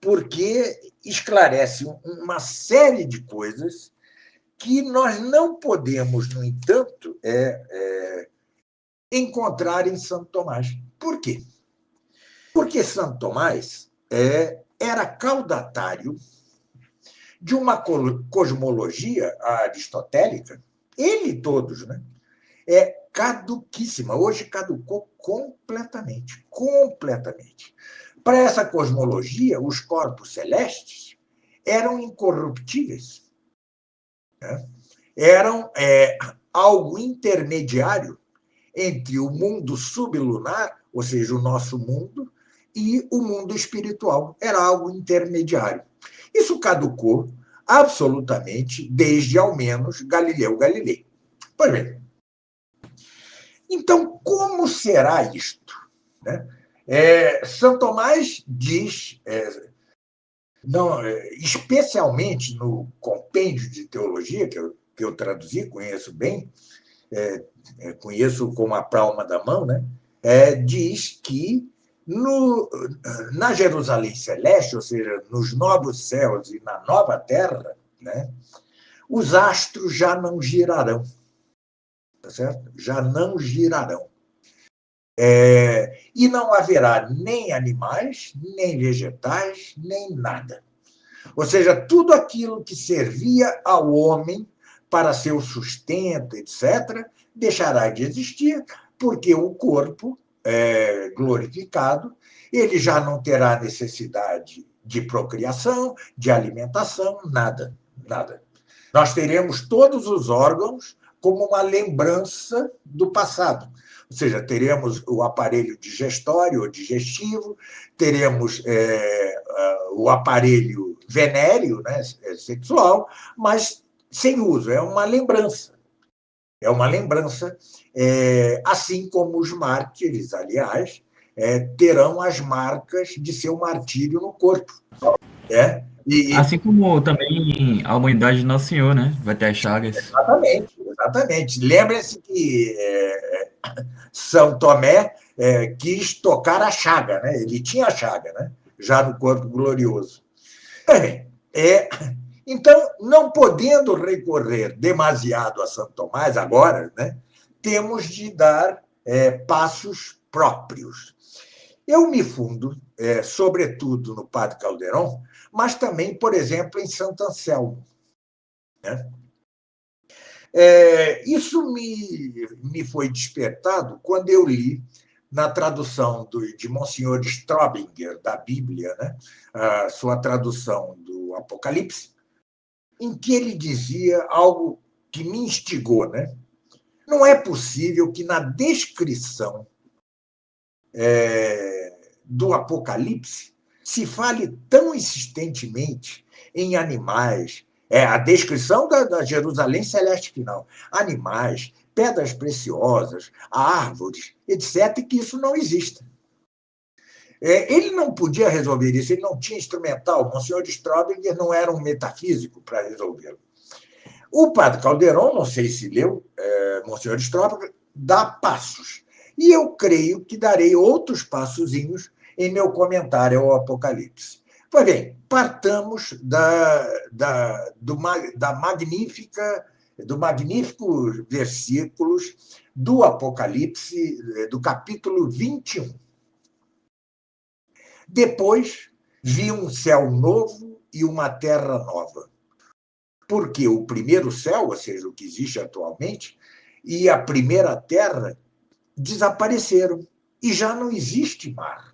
porque esclarece uma série de coisas que nós não podemos, no entanto, encontrar em Santo Tomás. Por quê? Porque Santo Tomás era caudatário de uma cosmologia aristotélica, ele e todos, né? Caduquíssima. Hoje caducou completamente. Completamente. Para essa cosmologia, os corpos celestes eram incorruptíveis. Né? Eram algo intermediário entre o mundo sublunar, ou seja, o nosso mundo, e o mundo espiritual. Era algo intermediário. Isso caducou absolutamente desde, ao menos, Galileu Galilei. Pois bem, então, como será isto? Né? São Tomás diz, especialmente no compêndio de teologia, que eu traduzi, conheço bem, conheço como a palma da mão, né? Diz que na Jerusalém Celeste, ou seja, nos novos céus e na nova terra, né, os astros já não girarão. Tá certo? Já não girarão. E não haverá nem animais, nem vegetais, nem nada. Ou seja, tudo aquilo que servia ao homem para seu sustento, etc., deixará de existir, porque o corpo glorificado, ele já não terá necessidade de procriação, de alimentação, nada, nada. Nós teremos todos os órgãos como uma lembrança do passado. Ou seja, teremos o aparelho digestório ou digestivo, teremos o aparelho venéreo, né, sexual, mas sem uso, é uma lembrança. É uma lembrança, assim como os mártires, aliás, terão as marcas de seu martírio no corpo. Assim como também a humanidade de Nosso Senhor, né? Vai ter as chagas. Exatamente, exatamente. Lembrem-se que São Tomé quis tocar a chaga, né? Ele tinha a chaga, né? Já no corpo glorioso. Então, não podendo recorrer demasiado a São Tomás agora, né, temos de dar passos próprios. Eu me fundo, sobretudo, no Padre Calderon, mas também, por exemplo, em Santo Anselmo. Né? Isso me foi despertado quando eu li, na tradução de Monsenhor Strobinger, da Bíblia, né, a sua tradução do Apocalipse, em que ele dizia algo que me instigou. Né? Não é possível que, na descrição do Apocalipse, se fale tão insistentemente em animais, É a descrição da Jerusalém celeste final. Animais, pedras preciosas, árvores, etc., e que isso não exista. Ele não podia resolver isso, ele não tinha instrumental. O Monsenhor Straubinger não era um metafísico para resolvê-lo. O padre Calderon, não sei se leu, Monsenhor Straubinger, dá passos. E eu creio que darei outros passozinhos em meu comentário ao Apocalipse. Pois bem, partamos do magnífico versículos do Apocalipse, do capítulo 21. Depois vi um céu novo e uma terra nova. Porque o primeiro céu, ou seja, o que existe atualmente, e a primeira terra desapareceram e já não existe mar.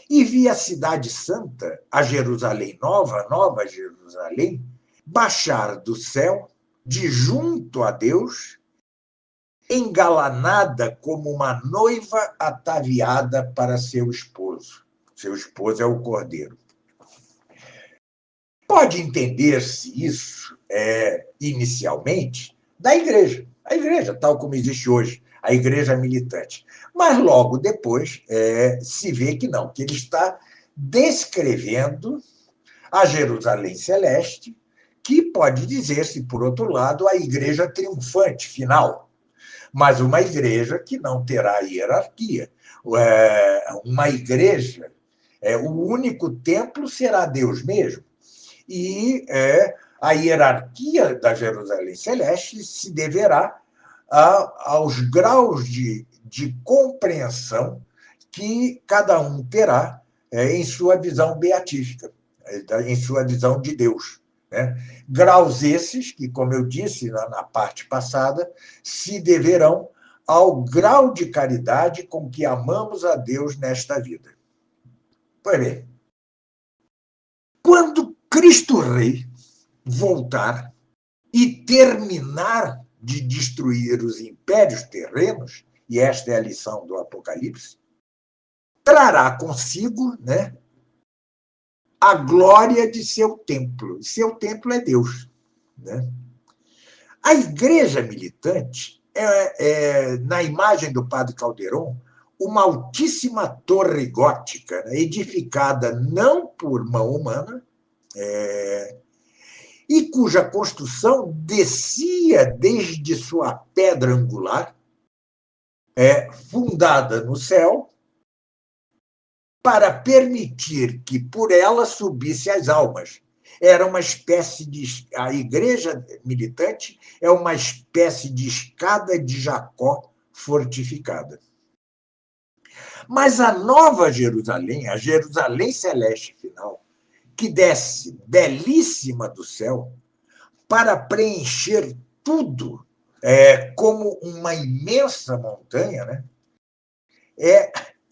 E vi a cidade santa, a Jerusalém nova, Nova Jerusalém, baixar do céu, de junto a Deus, engalanada como uma noiva ataviada para seu esposo. Seu esposo é o cordeiro. Pode entender-se isso, inicialmente, da igreja. A igreja, tal como existe hoje, a igreja militante. Mas logo depois se vê que não, que ele está descrevendo a Jerusalém celeste, que pode dizer-se, por outro lado, a igreja triunfante final, mas uma igreja que não terá hierarquia. Uma igreja, o único templo será Deus mesmo. E a hierarquia da Jerusalém Celeste se deverá aos graus de compreensão que cada um terá em sua visão beatífica, em sua visão de Deus. Né? Graus esses que, como eu disse na parte passada, se deverão ao grau de caridade com que amamos a Deus nesta vida. Pois bem, quando Cristo Rei voltar e terminar de destruir os impérios terrenos, e esta é a lição do Apocalipse, trará consigo, né, a glória de seu templo. E seu templo é Deus. Né? A igreja militante na imagem do padre Calderon, uma altíssima torre gótica, né, edificada não por mão humana, e cuja construção descia desde sua pedra angular, fundada no céu, para permitir que por ela subisse as almas. Era uma espécie de... A igreja militante é uma espécie de escada de Jacó fortificada. Mas a Nova Jerusalém, a Jerusalém Celeste final, que desce belíssima do céu, para preencher tudo, como uma imensa montanha, né?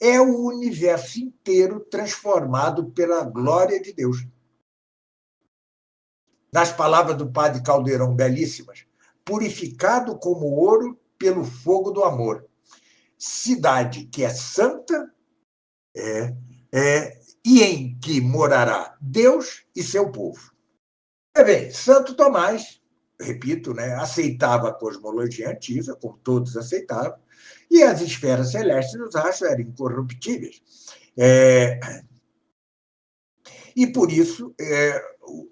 É o universo inteiro transformado pela glória de Deus. Nas palavras do padre Caldeirão, belíssimas, purificado como ouro pelo fogo do amor. Cidade que é santa, e em que morará Deus e seu povo. Bem, Santo Tomás, repito, né, aceitava a cosmologia antiga, como todos aceitavam, e as esferas celestes nos astros eram incorruptíveis. E, por isso,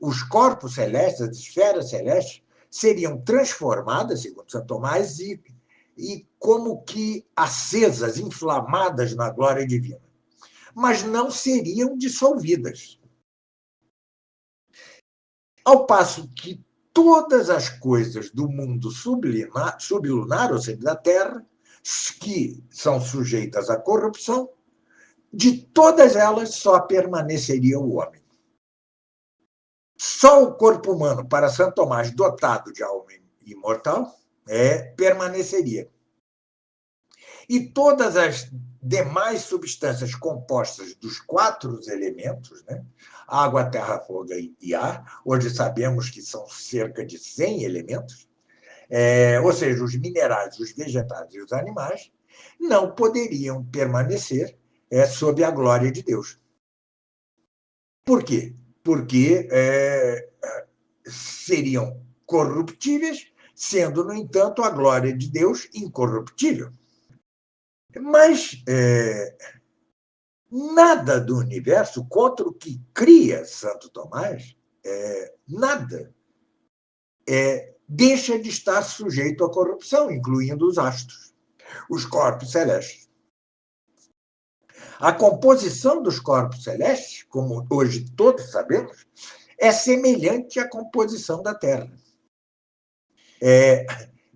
os corpos celestes, as esferas celestes, seriam transformadas, segundo Santo Tomás, e como que acesas, inflamadas na glória divina. Mas não seriam dissolvidas. Ao passo que todas as coisas do mundo sublunar, ou seja, da Terra, que são sujeitas à corrupção, de todas elas só permaneceria o homem. Só o corpo humano, para Santo Tomás, dotado de alma imortal, permaneceria. E todas as demais substâncias compostas dos 4 elementos, né? Água, terra, fogo e ar, hoje sabemos que são cerca de 100 elementos, ou seja, os minerais, os vegetais e os animais, não poderiam permanecer sob a glória de Deus. Por quê? Porque seriam corruptíveis, sendo, no entanto, a glória de Deus incorruptível. Mas nada do universo, contra o que cria Santo Tomás, nada deixa de estar sujeito à corrupção, incluindo os astros, os corpos celestes. A composição dos corpos celestes, como hoje todos sabemos, é semelhante à composição da Terra.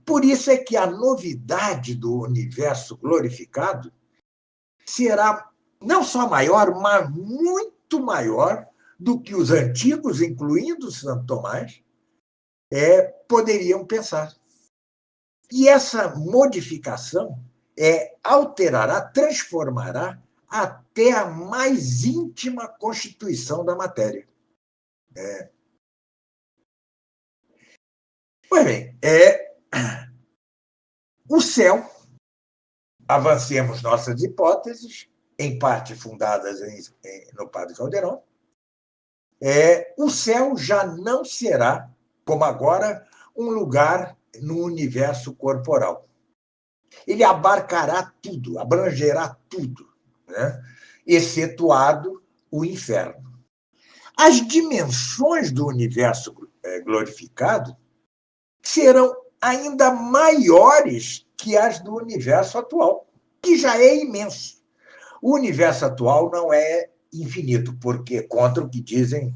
Por isso é que a novidade do universo glorificado será não só maior, mas muito maior do que os antigos, incluindo Santo Tomás, poderiam pensar. E essa modificação alterará, transformará até a mais íntima constituição da matéria. Pois bem, o céu, avancemos nossas hipóteses, em parte fundadas no Padre Caldeirão, o céu já não será, como agora, um lugar no universo corporal. Ele abarcará tudo, abrangerá tudo, né? Excetuado o inferno. As dimensões do universo glorificado serão ainda maiores que as do universo atual, que já é imenso. O universo atual não é infinito, porque contra o que dizem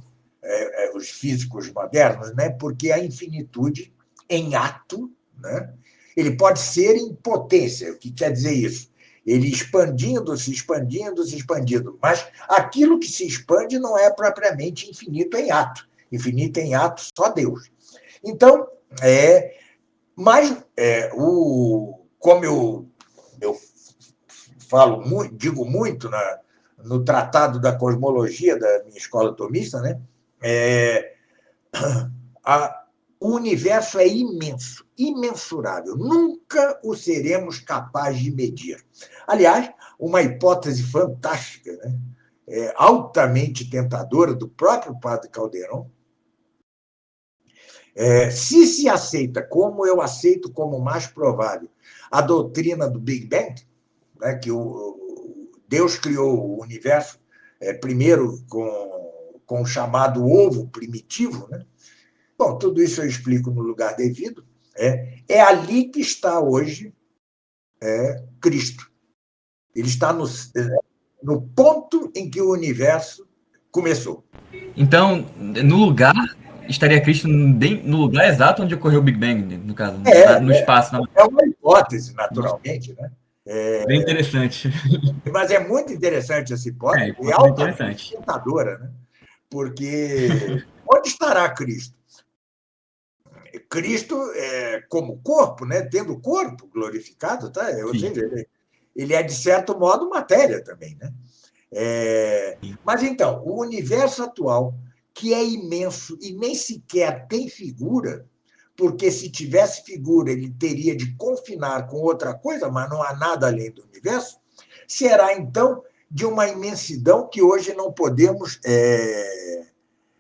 os físicos modernos, né? Porque a infinitude em ato, né? Ele pode ser em potência. O que quer dizer isso? Ele expandindo, se expandindo, se expandindo. Mas aquilo que se expande não é propriamente infinito em ato. Infinito em ato só Deus. Então, como eu falo, digo muito no Tratado da Cosmologia da minha escola tomista, né? O universo é imenso, imensurável. Nunca o seremos capazes de medir. Aliás, uma hipótese fantástica, né? Altamente tentadora do próprio Padre Caldeirão. Se aceita, como eu aceito como mais provável, a doutrina do Big Bang, né, que Deus criou o universo primeiro com o chamado ovo primitivo, né? Bom, tudo isso eu explico no lugar devido. É ali que está hoje Cristo. Ele está no ponto em que o universo começou. Então, estaria Cristo no lugar exato onde ocorreu o Big Bang, no caso, no espaço. É uma hipótese, naturalmente, né? Bem interessante. Mas é muito interessante essa hipótese, e altamente tentadora, né? Porque onde estará Cristo? Cristo, como corpo, né? Tendo corpo glorificado, tá? Ou seja, ele é, de certo modo, matéria também, né? Mas, então, o universo atual, que é imenso e nem sequer tem figura, porque se tivesse figura, ele teria de confinar com outra coisa, mas não há nada além do universo, será, então, de uma imensidão que hoje não podemos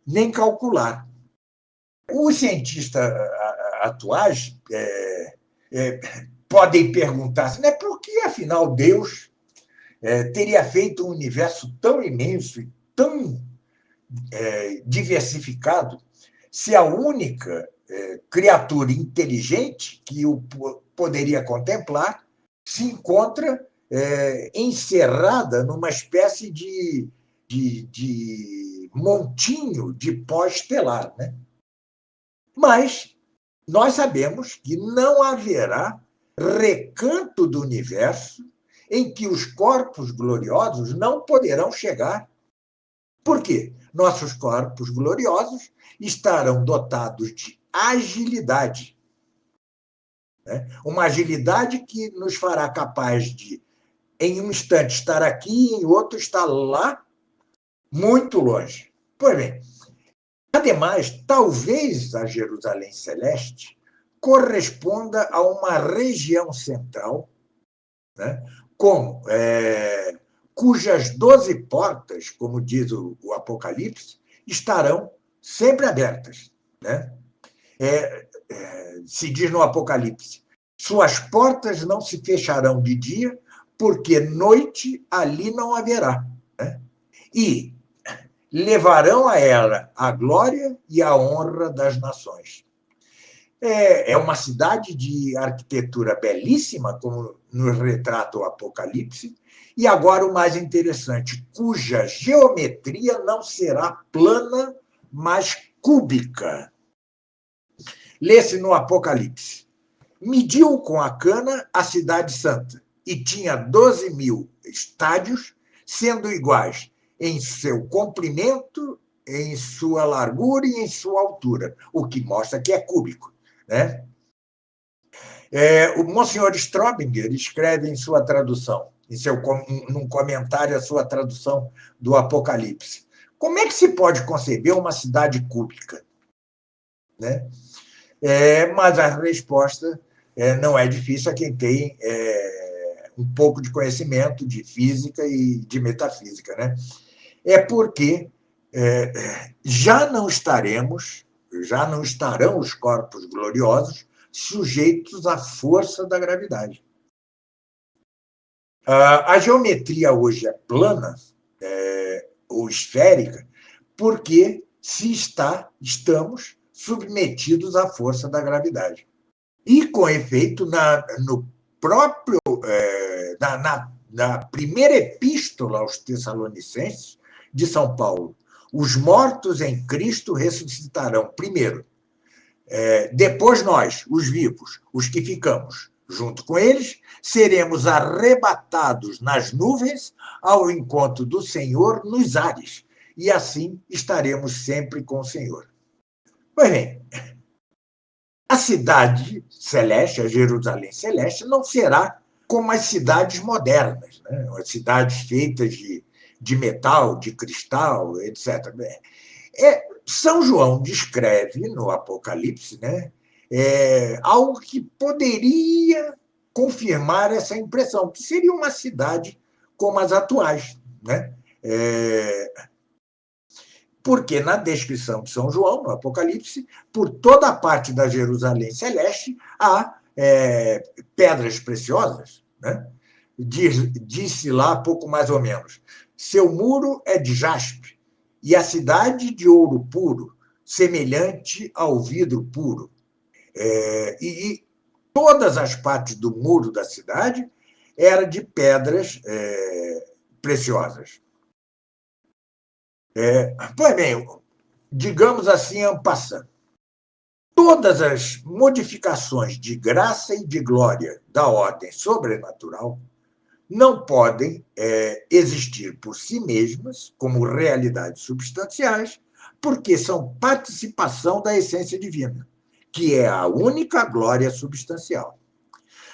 nem calcular. Os cientistas atuais podem perguntar-se, né, por que, afinal, Deus teria feito um universo tão imenso e tão diversificado se a única criatura inteligente que o poderia contemplar se encontra encerrada numa espécie de montinho de pó estelar, né? Mas nós sabemos que não haverá recanto do universo em que os corpos gloriosos não poderão chegar. Por quê? Nossos corpos gloriosos estarão dotados de agilidade. Né? Uma agilidade que nos fará capaz de, em um instante, estar aqui e em outro estar lá, muito longe. Pois bem, ademais, talvez a Jerusalém Celeste corresponda a uma região central, né, cujas 12 portas, como diz o Apocalipse, estarão sempre abertas. Né? Se diz no Apocalipse: suas portas não se fecharão de dia, porque noite ali não haverá. Né? E levarão a ela a glória e a honra das nações. É uma cidade de arquitetura belíssima, como nos retrata o Apocalipse, e agora o mais interessante, cuja geometria não será plana, mas cúbica. Lê-se no Apocalipse. Mediu com a cana a cidade santa e tinha 12.000 estádios, sendo iguais em seu comprimento, em sua largura e em sua altura, o que mostra que é cúbico. Né? O Monsenhor Strobinger escreve em sua tradução, num comentário à sua tradução do Apocalipse, como é que se pode conceber uma cidade cúbica? Né? Mas a resposta não é difícil a quem tem um pouco de conhecimento de física e de metafísica. Né? É porque já não estarão os corpos gloriosos sujeitos à força da gravidade. A geometria hoje é plana ou esférica porque estamos submetidos à força da gravidade. E, com efeito, no próprio na primeira epístola aos Tessalonicenses de São Paulo, os mortos em Cristo ressuscitarão primeiro. Depois nós, os vivos, os que ficamos junto com eles, seremos arrebatados nas nuvens ao encontro do Senhor nos ares, e assim estaremos sempre com o Senhor. Pois bem, a cidade celeste, a Jerusalém celeste, não será como as cidades modernas, né? As cidades feitas de metal, de cristal, etc. São João descreve no Apocalipse, né, algo que poderia confirmar essa impressão, que seria uma cidade como as atuais. Né? Porque na descrição de São João, no Apocalipse, por toda a parte da Jerusalém celeste, há pedras preciosas. Né? Disse lá pouco mais ou menos: seu muro é de jaspe, e a cidade de ouro puro, semelhante ao vidro puro. E todas as partes do muro da cidade eram de pedras preciosas. Pois bem, digamos assim, en passant, todas as modificações de graça e de glória da ordem sobrenatural não podem existir por si mesmas, como realidades substanciais, porque são participação da essência divina, que é a única glória substancial.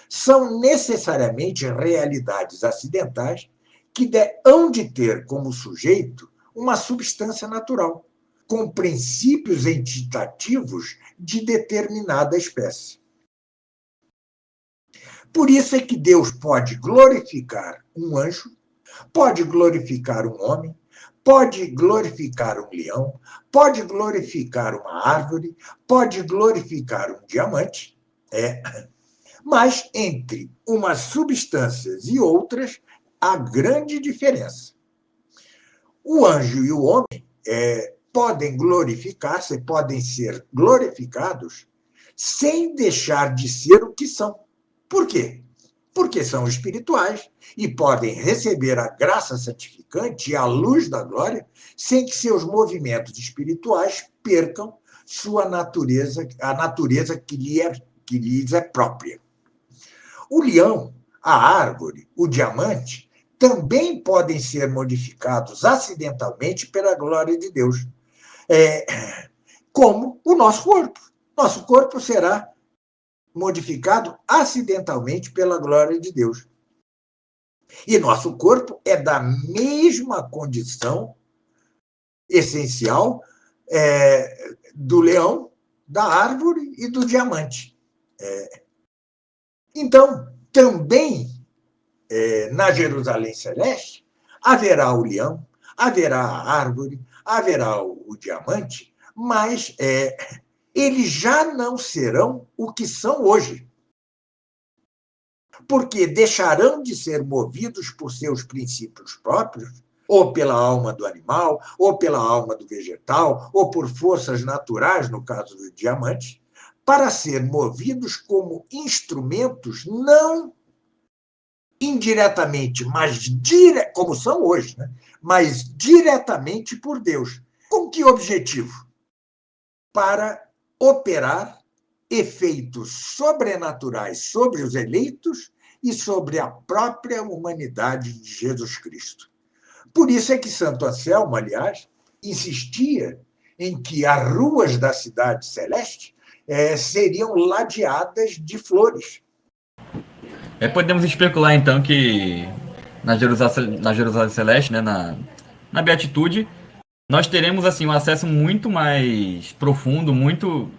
São necessariamente realidades acidentais que hão de ter como sujeito uma substância natural, com princípios entitativos de determinada espécie. Por isso é que Deus pode glorificar um anjo, pode glorificar um homem, pode glorificar um leão, pode glorificar uma árvore, pode glorificar um diamante, mas entre umas substâncias e outras há grande diferença. O anjo e o homem podem glorificar-se, podem ser glorificados sem deixar de ser o que são. Por quê? Porque são espirituais e podem receber a graça santificante e a luz da glória sem que seus movimentos espirituais percam sua natureza, a natureza que lhes é própria. O leão, a árvore, o diamante também podem ser modificados acidentalmente pela glória de Deus, como o nosso corpo. Nosso corpo será modificado acidentalmente pela glória de Deus. E nosso corpo é da mesma condição essencial do leão, da árvore e do diamante. Então, também na Jerusalém Celeste haverá o leão, haverá a árvore, haverá o diamante, mas eles já não serão o que são hoje. Porque deixarão de ser movidos por seus princípios próprios, ou pela alma do animal, ou pela alma do vegetal, ou por forças naturais, no caso do diamante, para ser movidos como instrumentos não indiretamente, mas como são hoje, né? Mas diretamente por Deus. Com que objetivo? Para operar efeitos sobrenaturais sobre os eleitos e sobre a própria humanidade de Jesus Cristo. Por isso é que Santo Anselmo, aliás, insistia em que as ruas da cidade celeste seriam ladeadas de flores. Podemos especular, então, que na Jerusalém Celeste, né, na Beatitude, nós teremos assim um acesso muito mais profundo, muito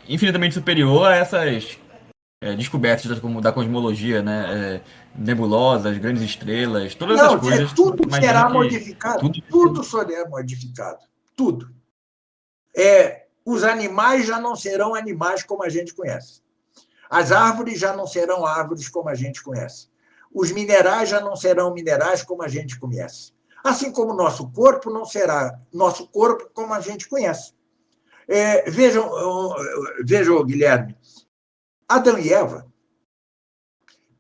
infinitamente superior a essas descobertas da cosmologia, né? Nebulosas, grandes estrelas, todas essas Não, coisas. tudo Imagino será que modificado. tudo. Tudo será modificado. Tudo. Os animais já não serão animais como a gente conhece. As árvores já não serão árvores como a gente conhece. Os minerais já não serão minerais como a gente conhece. Assim como nosso corpo não será nosso corpo como a gente conhece. Vejam, Guilherme, Adão e Eva,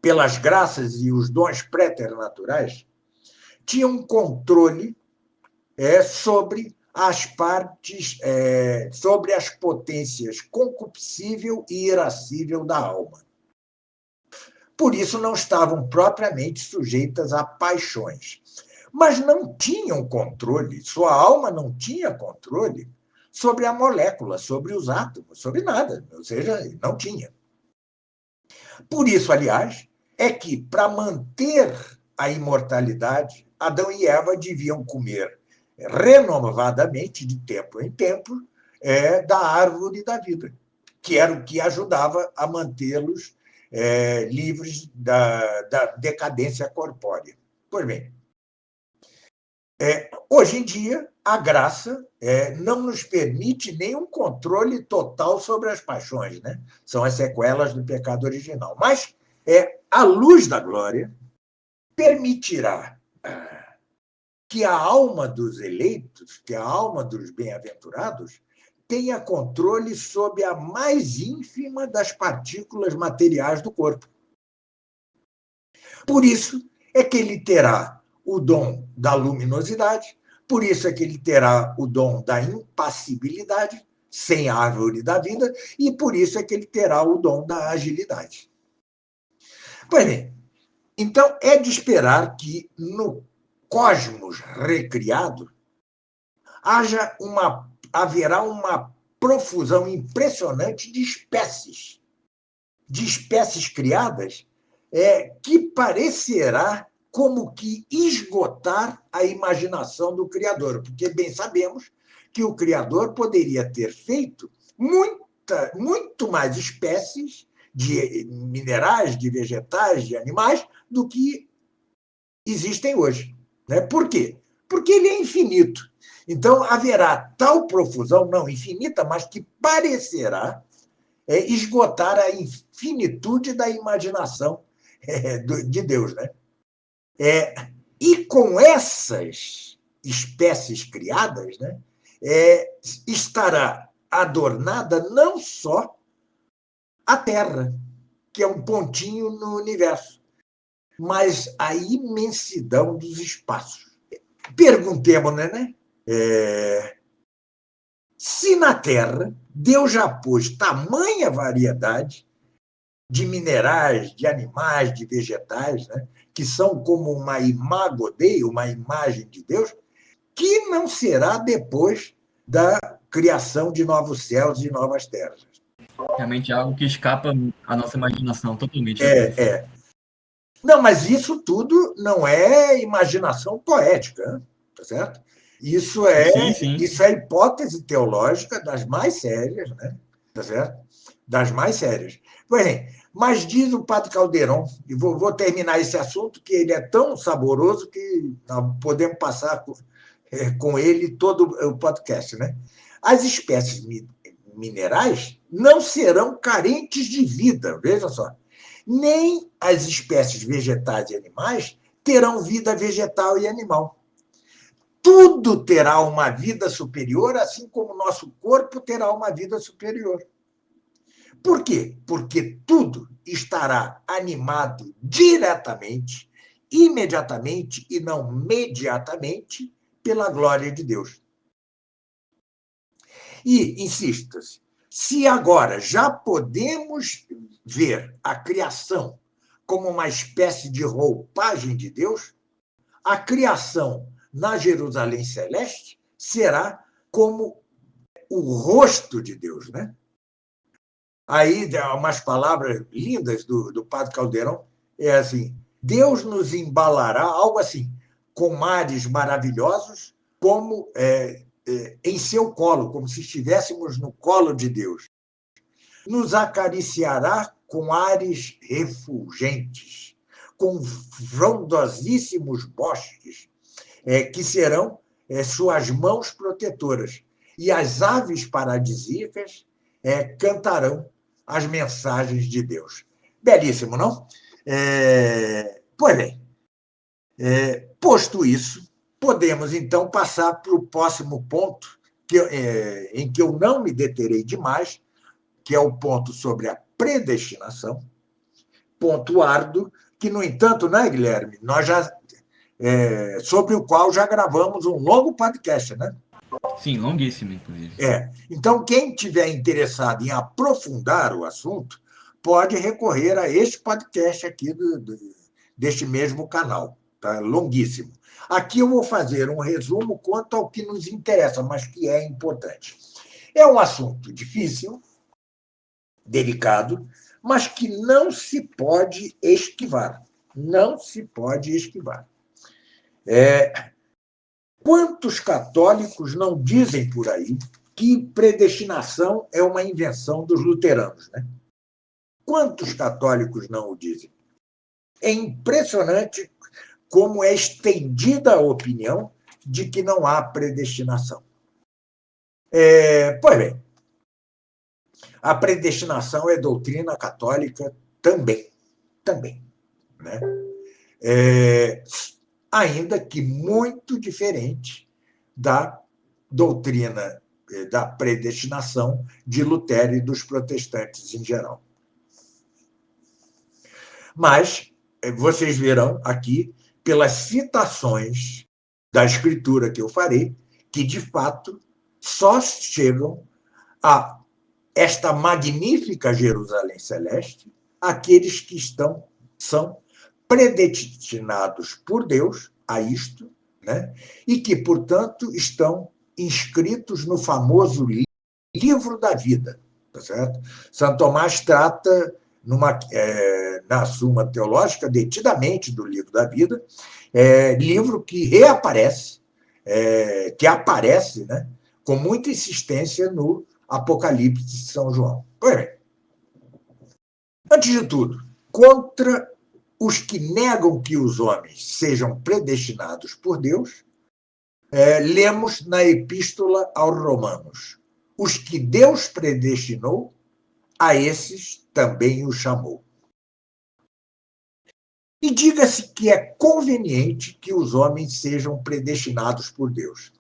pelas graças e os dons preternaturais, tinham um controle sobre as partes, sobre as potências concupiscível e irascível da alma. Por isso não estavam propriamente sujeitas a paixões. Mas não tinham controle, sua alma não tinha controle sobre a molécula, sobre os átomos, sobre nada, ou seja, não tinha. Por isso, aliás, é que, para manter a imortalidade, Adão e Eva deviam comer renovadamente, de tempo em tempo, da árvore da vida, que era o que ajudava a mantê-los livres da decadência corpórea. Pois bem, hoje em dia, a graça não nos permite nenhum controle total sobre as paixões, né? São as sequelas do pecado original. Mas a luz da glória permitirá que a alma dos eleitos, que a alma dos bem-aventurados, tenha controle sobre a mais ínfima das partículas materiais do corpo. Por isso é que ele terá o dom da luminosidade, por isso é que ele terá o dom da impassibilidade, sem a árvore da vida, e por isso é que ele terá o dom da agilidade. Pois bem, então é de esperar que no cosmos recriado haverá uma profusão impressionante de espécies criadas que parecerá como que esgotar a imaginação do Criador, porque bem sabemos que o Criador poderia ter feito muito mais espécies de minerais, de vegetais, de animais, do que existem hoje. Né? Por quê? Porque ele é infinito. Então, haverá tal profusão, não infinita, mas que parecerá esgotar a infinitude da imaginação de Deus. Né? E com essas espécies criadas, né, estará adornada não só a Terra, que é um pontinho no universo, mas a imensidão dos espaços. Perguntemos, né? Se na Terra Deus já pôs tamanha variedade de minerais, de animais, de vegetais, né, que são como uma imago Dei, uma imagem de Deus, que não será depois da criação de novos céus e novas terras. Realmente é algo que escapa à nossa imaginação totalmente. Não, mas isso tudo não é imaginação poética, né? Tá certo? Isso é hipótese teológica das mais sérias, né? Tá certo? Das mais sérias. Bem, mas diz o padre Caldeirão, e vou terminar esse assunto, que ele é tão saboroso que podemos passar com ele todo o podcast, né? As espécies minerais não serão carentes de vida, veja só. Nem as espécies vegetais e animais terão vida vegetal e animal. Tudo terá uma vida superior, assim como o nosso corpo terá uma vida superior. Por quê? Porque tudo estará animado diretamente, imediatamente e não mediatamente pela glória de Deus. E, insista-se, se agora já podemos ver a criação como uma espécie de roupagem de Deus, a criação na Jerusalém Celeste será como o rosto de Deus, né? Aí, umas palavras lindas do Padre Caldeirão, é assim, Deus nos embalará, algo assim, com mares maravilhosos, como em seu colo, como se estivéssemos no colo de Deus. Nos acariciará com ares refulgentes, com frondosíssimos bosques, que serão suas mãos protetoras. E as aves paradisíacas cantarão as mensagens de Deus. Belíssimo, não? Pois bem, posto isso, podemos, então, passar para o próximo ponto, em que eu não me deterei demais, que é o ponto sobre a predestinação, ponto árduo, que, no entanto, né, Guilherme, nós já, sobre o qual já gravamos um longo podcast, né? Sim, longuíssimo, inclusive. Então, quem tiver interessado em aprofundar o assunto, pode recorrer a este podcast aqui deste mesmo canal, tá? Longuíssimo. Aqui eu vou fazer um resumo quanto ao que nos interessa, mas que é importante. É um assunto difícil, delicado, mas que não se pode esquivar. Não se pode esquivar. Quantos católicos não dizem por aí que predestinação é uma invenção dos luteranos, né? Quantos católicos não o dizem? É impressionante como é estendida a opinião de que não há predestinação. Pois bem, a predestinação é doutrina católica também, né? Ainda que muito diferente da doutrina da predestinação de Lutero e dos protestantes em geral. Mas vocês verão aqui, pelas citações da Escritura que eu farei, que, de fato, só chegam a esta magnífica Jerusalém Celeste aqueles que são predestinados por Deus a isto, né? E que, portanto, estão inscritos no famoso livro da vida. Tá certo? Santo Tomás trata, na Suma Teológica, detidamente do livro da vida, livro que reaparece, que aparece, né, com muita insistência no Apocalipse de São João. Pois bem, antes de tudo, contra os que negam que os homens sejam predestinados por Deus, lemos na Epístola aos Romanos: os que Deus predestinou, a esses também os chamou. E diga-se que é conveniente que os homens sejam predestinados por Deus.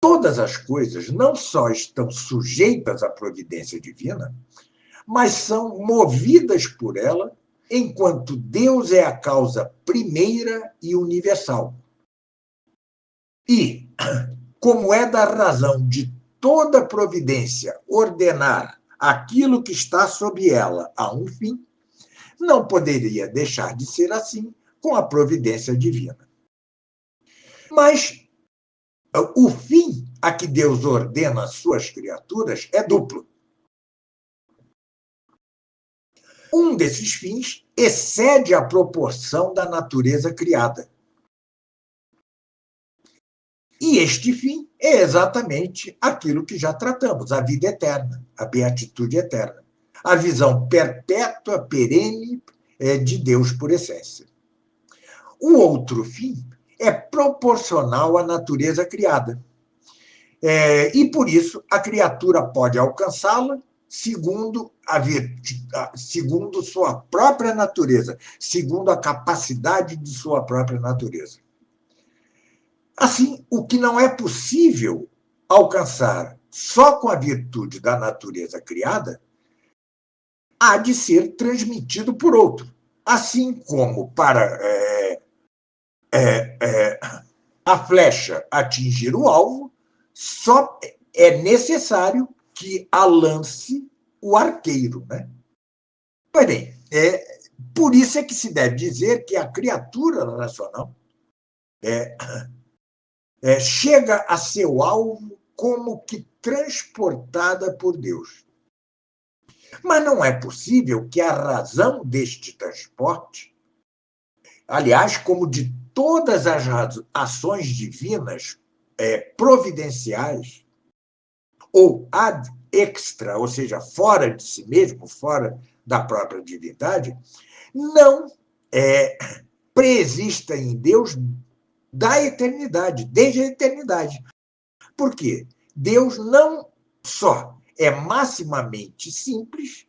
Todas as coisas não só estão sujeitas à providência divina, mas são movidas por ela, enquanto Deus é a causa primeira e universal. E, como é da razão de toda providência ordenar aquilo que está sob ela a um fim, não poderia deixar de ser assim com a providência divina. Mas o fim a que Deus ordena as suas criaturas é duplo. Um desses fins excede a proporção da natureza criada. E este fim é exatamente aquilo que já tratamos, a vida eterna, a beatitude eterna, a visão perpétua, perene de Deus por essência. O outro fim é proporcional à natureza criada. E, por isso, a criatura pode alcançá-la segundo sua própria natureza, segundo a capacidade de sua própria natureza. Assim, o que não é possível alcançar só com a virtude da natureza criada, há de ser transmitido por outro. Assim como para a flecha atingir o alvo, só é necessário que a lance o arqueiro, né? Pois bem, por isso é que se deve dizer que a criatura racional chega a seu alvo como que transportada por Deus. Mas não é possível que a razão deste transporte, aliás, como de todas as ações divinas providenciais, ou ad extra, ou seja, fora de si mesmo, fora da própria divindade, não preexista em Deus da eternidade, desde a eternidade. Por quê? Deus não só é maximamente simples,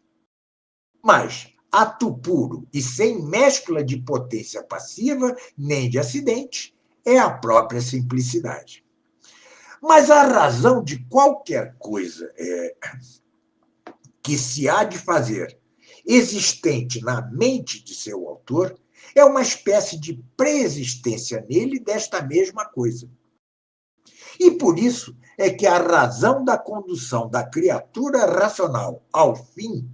mas ato puro e sem mescla de potência passiva nem de acidente, é a própria simplicidade. Mas a razão de qualquer coisa que se há de fazer existente na mente de seu autor é uma espécie de preexistência nele desta mesma coisa. E por isso é que a razão da condução da criatura racional ao fim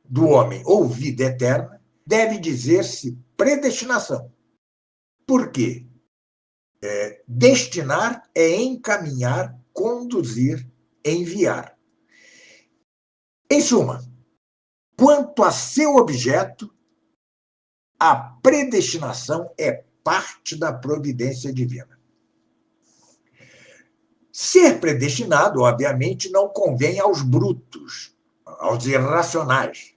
do homem ou vida eterna deve dizer-se predestinação. Por quê? Destinar é encaminhar, conduzir, enviar. Em suma, quanto a seu objeto, a predestinação é parte da providência divina. Ser predestinado, obviamente, não convém aos brutos, aos irracionais,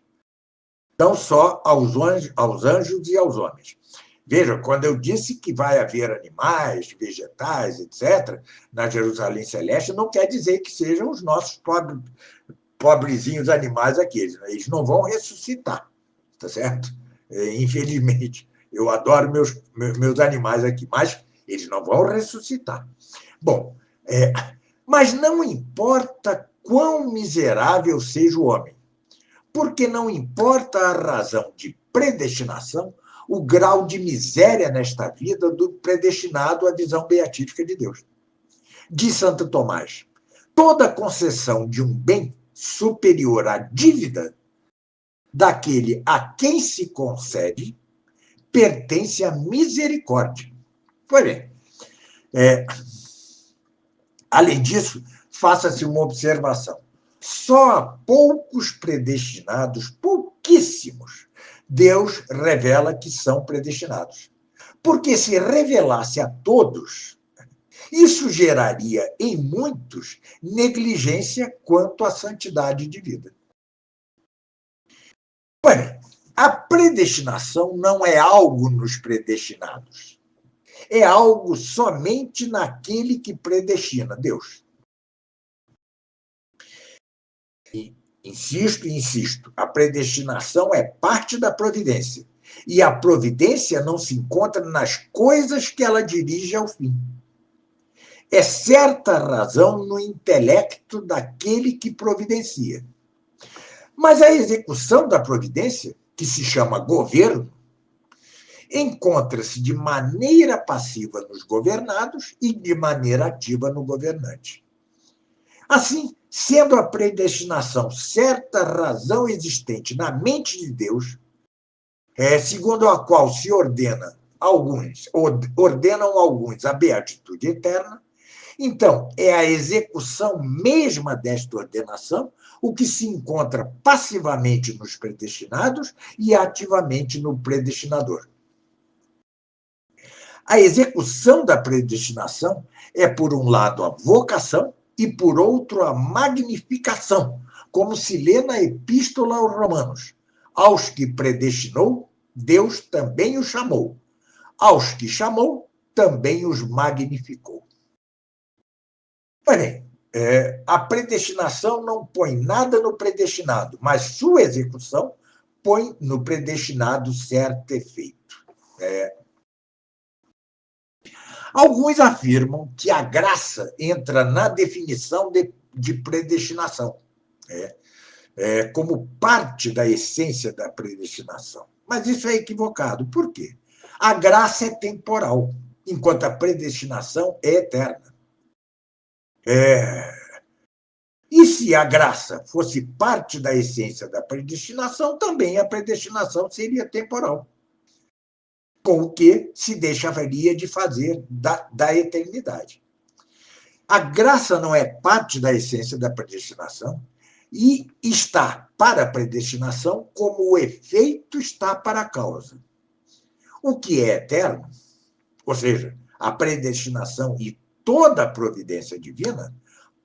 não só aos anjos e aos homens. Veja, quando eu disse que vai haver animais, vegetais, etc., na Jerusalém Celeste, não quer dizer que sejam os nossos pobrezinhos animais aqueles. Eles não vão ressuscitar, tá certo? Infelizmente. Eu adoro meus animais aqui, mas eles não vão ressuscitar. Bom, mas não importa quão miserável seja o homem, porque não importa a razão de predestinação, o grau de miséria nesta vida do predestinado à visão beatífica de Deus. Diz Santo Tomás, toda concessão de um bem superior à dívida daquele a quem se concede pertence à misericórdia. Pois bem, além disso, faça-se uma observação. Só a poucos predestinados, pouquíssimos, Deus revela que são predestinados. Porque se revelasse a todos, isso geraria em muitos negligência quanto à santidade de vida. Bem, a predestinação não é algo nos predestinados. É algo somente naquele que predestina, Deus. Insisto, a predestinação é parte da providência. E a providência não se encontra nas coisas que ela dirige ao fim. É certa razão no intelecto daquele que providencia. Mas a execução da providência, que se chama governo, encontra-se de maneira passiva nos governados e de maneira ativa no governante. Assim, sendo a predestinação certa razão existente na mente de Deus, segundo a qual se ordenam alguns a beatitude eterna, então é a execução mesma desta ordenação o que se encontra passivamente nos predestinados e ativamente no predestinador. A execução da predestinação é, por um lado, a vocação e, por outro, a magnificação, como se lê na Epístola aos Romanos. Aos que predestinou, Deus também os chamou. Aos que chamou, também os magnificou. Pois bem, A predestinação não põe nada no predestinado, mas sua execução põe no predestinado certo efeito. Alguns afirmam que a graça entra na definição de predestinação, como parte da essência da predestinação. Mas isso é equivocado. Por quê? A graça é temporal, enquanto a predestinação é eterna. E se a graça fosse parte da essência da predestinação, também a predestinação seria temporal, com o que se deixaria de fazer da eternidade. A graça não é parte da essência da predestinação e está para a predestinação como o efeito está para a causa. O que é eterno, ou seja, a predestinação e toda a providência divina,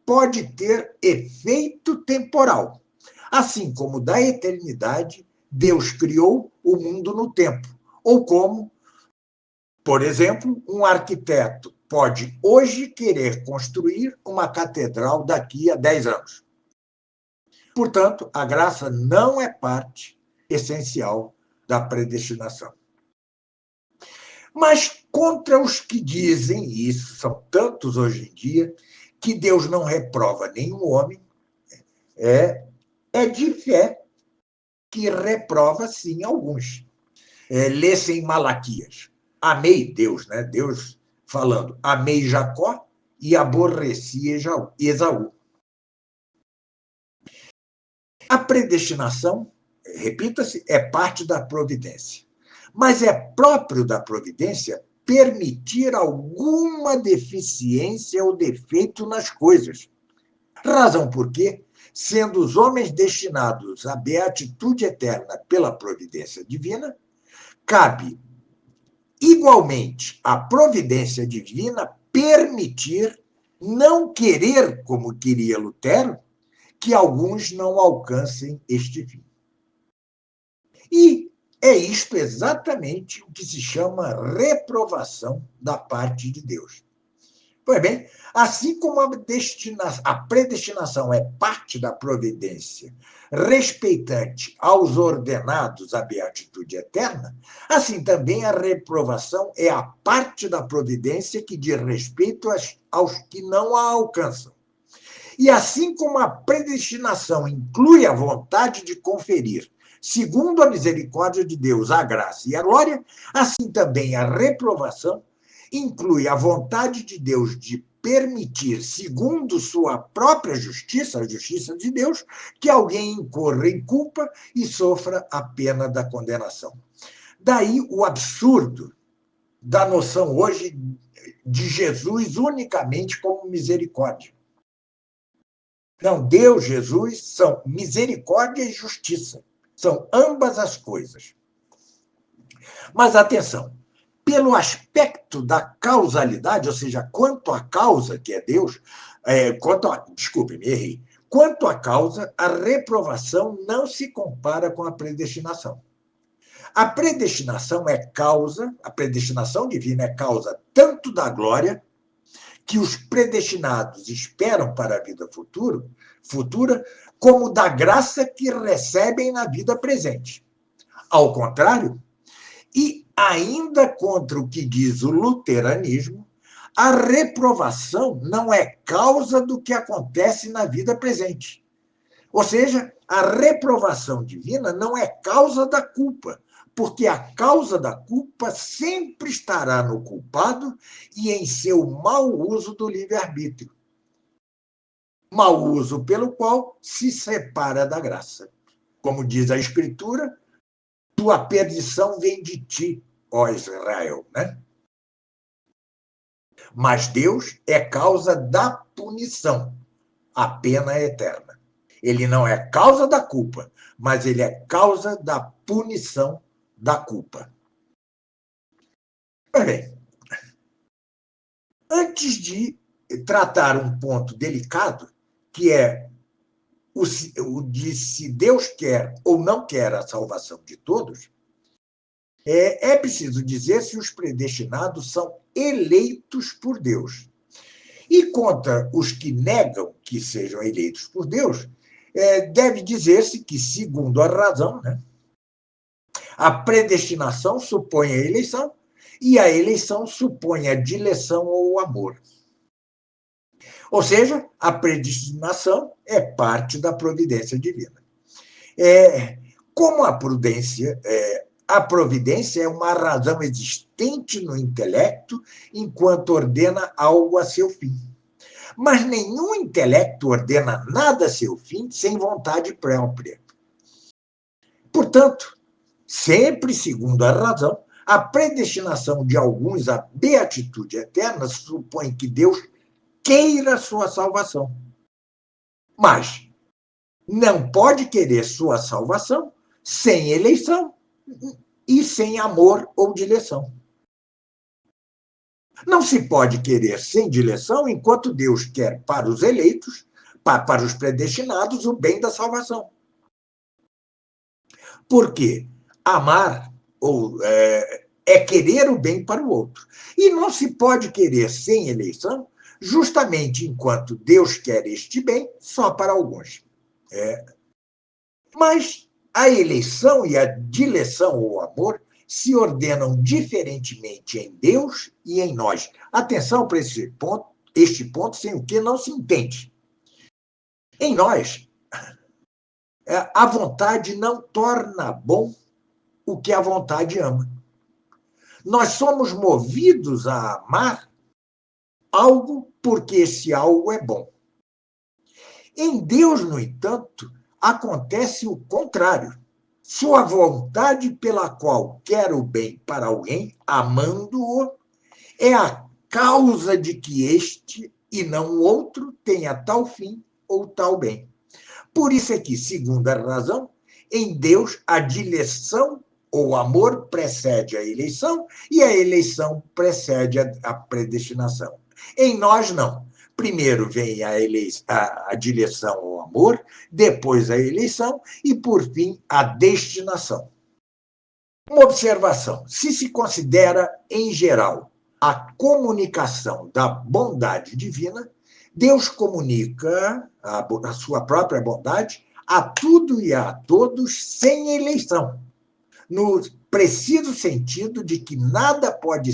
pode ter efeito temporal. Assim como da eternidade, Deus criou o mundo no tempo. Ou como, por exemplo, um arquiteto pode hoje querer construir uma catedral daqui a 10 anos. Portanto, a graça não é parte essencial da predestinação. Mas contra os que dizem, e isso são tantos hoje em dia, que Deus não reprova nenhum homem, é de fé que reprova, sim, alguns. Lê-se em Malaquias. Amei Deus, né? Deus falando, amei Jacó e aborreci Esaú. A predestinação, repita-se, é parte da providência. Mas é próprio da providência permitir alguma deficiência ou defeito nas coisas. Razão por quê, sendo os homens destinados à beatitude eterna pela providência divina, cabe igualmente à providência divina permitir, não querer, como queria Lutero, que alguns não alcancem este fim. E é isto exatamente o que se chama reprovação da parte de Deus. Pois bem, assim como a predestinação é parte da providência respeitante aos ordenados à beatitude eterna, assim também a reprovação é a parte da providência que diz respeito aos que não a alcançam. E assim como a predestinação inclui a vontade de conferir, segundo a misericórdia de Deus, a graça e a glória, assim também a reprovação inclui a vontade de Deus de permitir, segundo sua própria justiça, a justiça de Deus, que alguém incorra em culpa e sofra a pena da condenação. Daí o absurdo da noção hoje de Jesus unicamente como misericórdia. Não, Deus, Jesus, são misericórdia e justiça. São ambas as coisas. Mas atenção, pelo aspecto da causalidade, ou seja, quanto à causa, que é Deus, desculpe, me errei. Quanto à causa, a reprovação não se compara com a predestinação. A predestinação é causa, a predestinação divina é causa tanto da glória, que os predestinados esperam para a vida futura, como da graça que recebem na vida presente. Ao contrário, e ainda contra o que diz o luteranismo, a reprovação não é causa do que acontece na vida presente. Ou seja, a reprovação divina não é causa da culpa, porque a causa da culpa sempre estará no culpado e em seu mau uso do livre-arbítrio. Mau uso pelo qual se separa da graça. Como diz a Escritura, tua perdição vem de ti, ó Israel, né? Mas Deus é causa da punição, a pena é eterna. Ele não é causa da culpa, mas ele é causa da punição da culpa. Bem, antes de tratar um ponto delicado, que é o de se Deus quer ou não quer a salvação de todos, é preciso dizer se os predestinados são eleitos por Deus. E contra os que negam que sejam eleitos por Deus, deve dizer-se que, segundo a razão, né, a predestinação supõe a eleição e a eleição supõe a dileção ou amor. Ou seja, a predestinação é parte da providência divina. Como a providência é uma razão existente no intelecto enquanto ordena algo a seu fim. Mas nenhum intelecto ordena nada a seu fim sem vontade própria. Portanto, sempre segundo a razão, a predestinação de alguns à beatitude eterna supõe que Deus queira sua salvação. Mas não pode querer sua salvação sem eleição e sem amor ou dileção. Não se pode querer sem dileção enquanto Deus quer para os eleitos, para os predestinados, o bem da salvação. Porque amar é querer o bem para o outro. E não se pode querer sem eleição, justamente enquanto Deus quer este bem só para alguns. Mas a eleição e a dileção ou amor se ordenam diferentemente em Deus e em nós. Atenção para este ponto, sem o que não se entende. Em nós, a vontade não torna bom o que a vontade ama. Nós somos movidos a amar algo porque esse algo é bom. Em Deus, no entanto, acontece o contrário. Sua vontade pela qual quer o bem para alguém, amando-o, é a causa de que este e não o outro tenha tal fim ou tal bem. Por isso é que, segundo a razão, em Deus a dileção ou amor precede a eleição e a eleição precede a predestinação. Em nós, não. Primeiro vem a dileção ou amor, depois a eleição e, por fim, a destinação. Uma observação: se se considera, em geral, a comunicação da bondade divina, Deus comunica a sua própria bondade a tudo e a todos sem eleição, no preciso sentido de que nada pode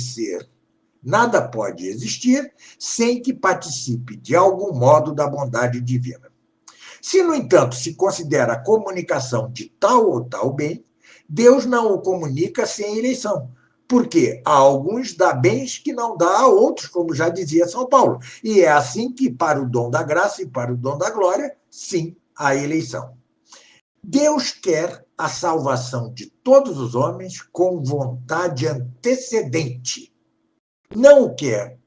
existir sem que participe de algum modo da bondade divina. Se, no entanto, se considera a comunicação de tal ou tal bem, Deus não o comunica sem eleição, porque a alguns dá bens que não dá a outros, como já dizia São Paulo. E é assim que, para o dom da graça e para o dom da glória, sim, há eleição. Deus quer a salvação de todos os homens com vontade antecedente. Não o quer,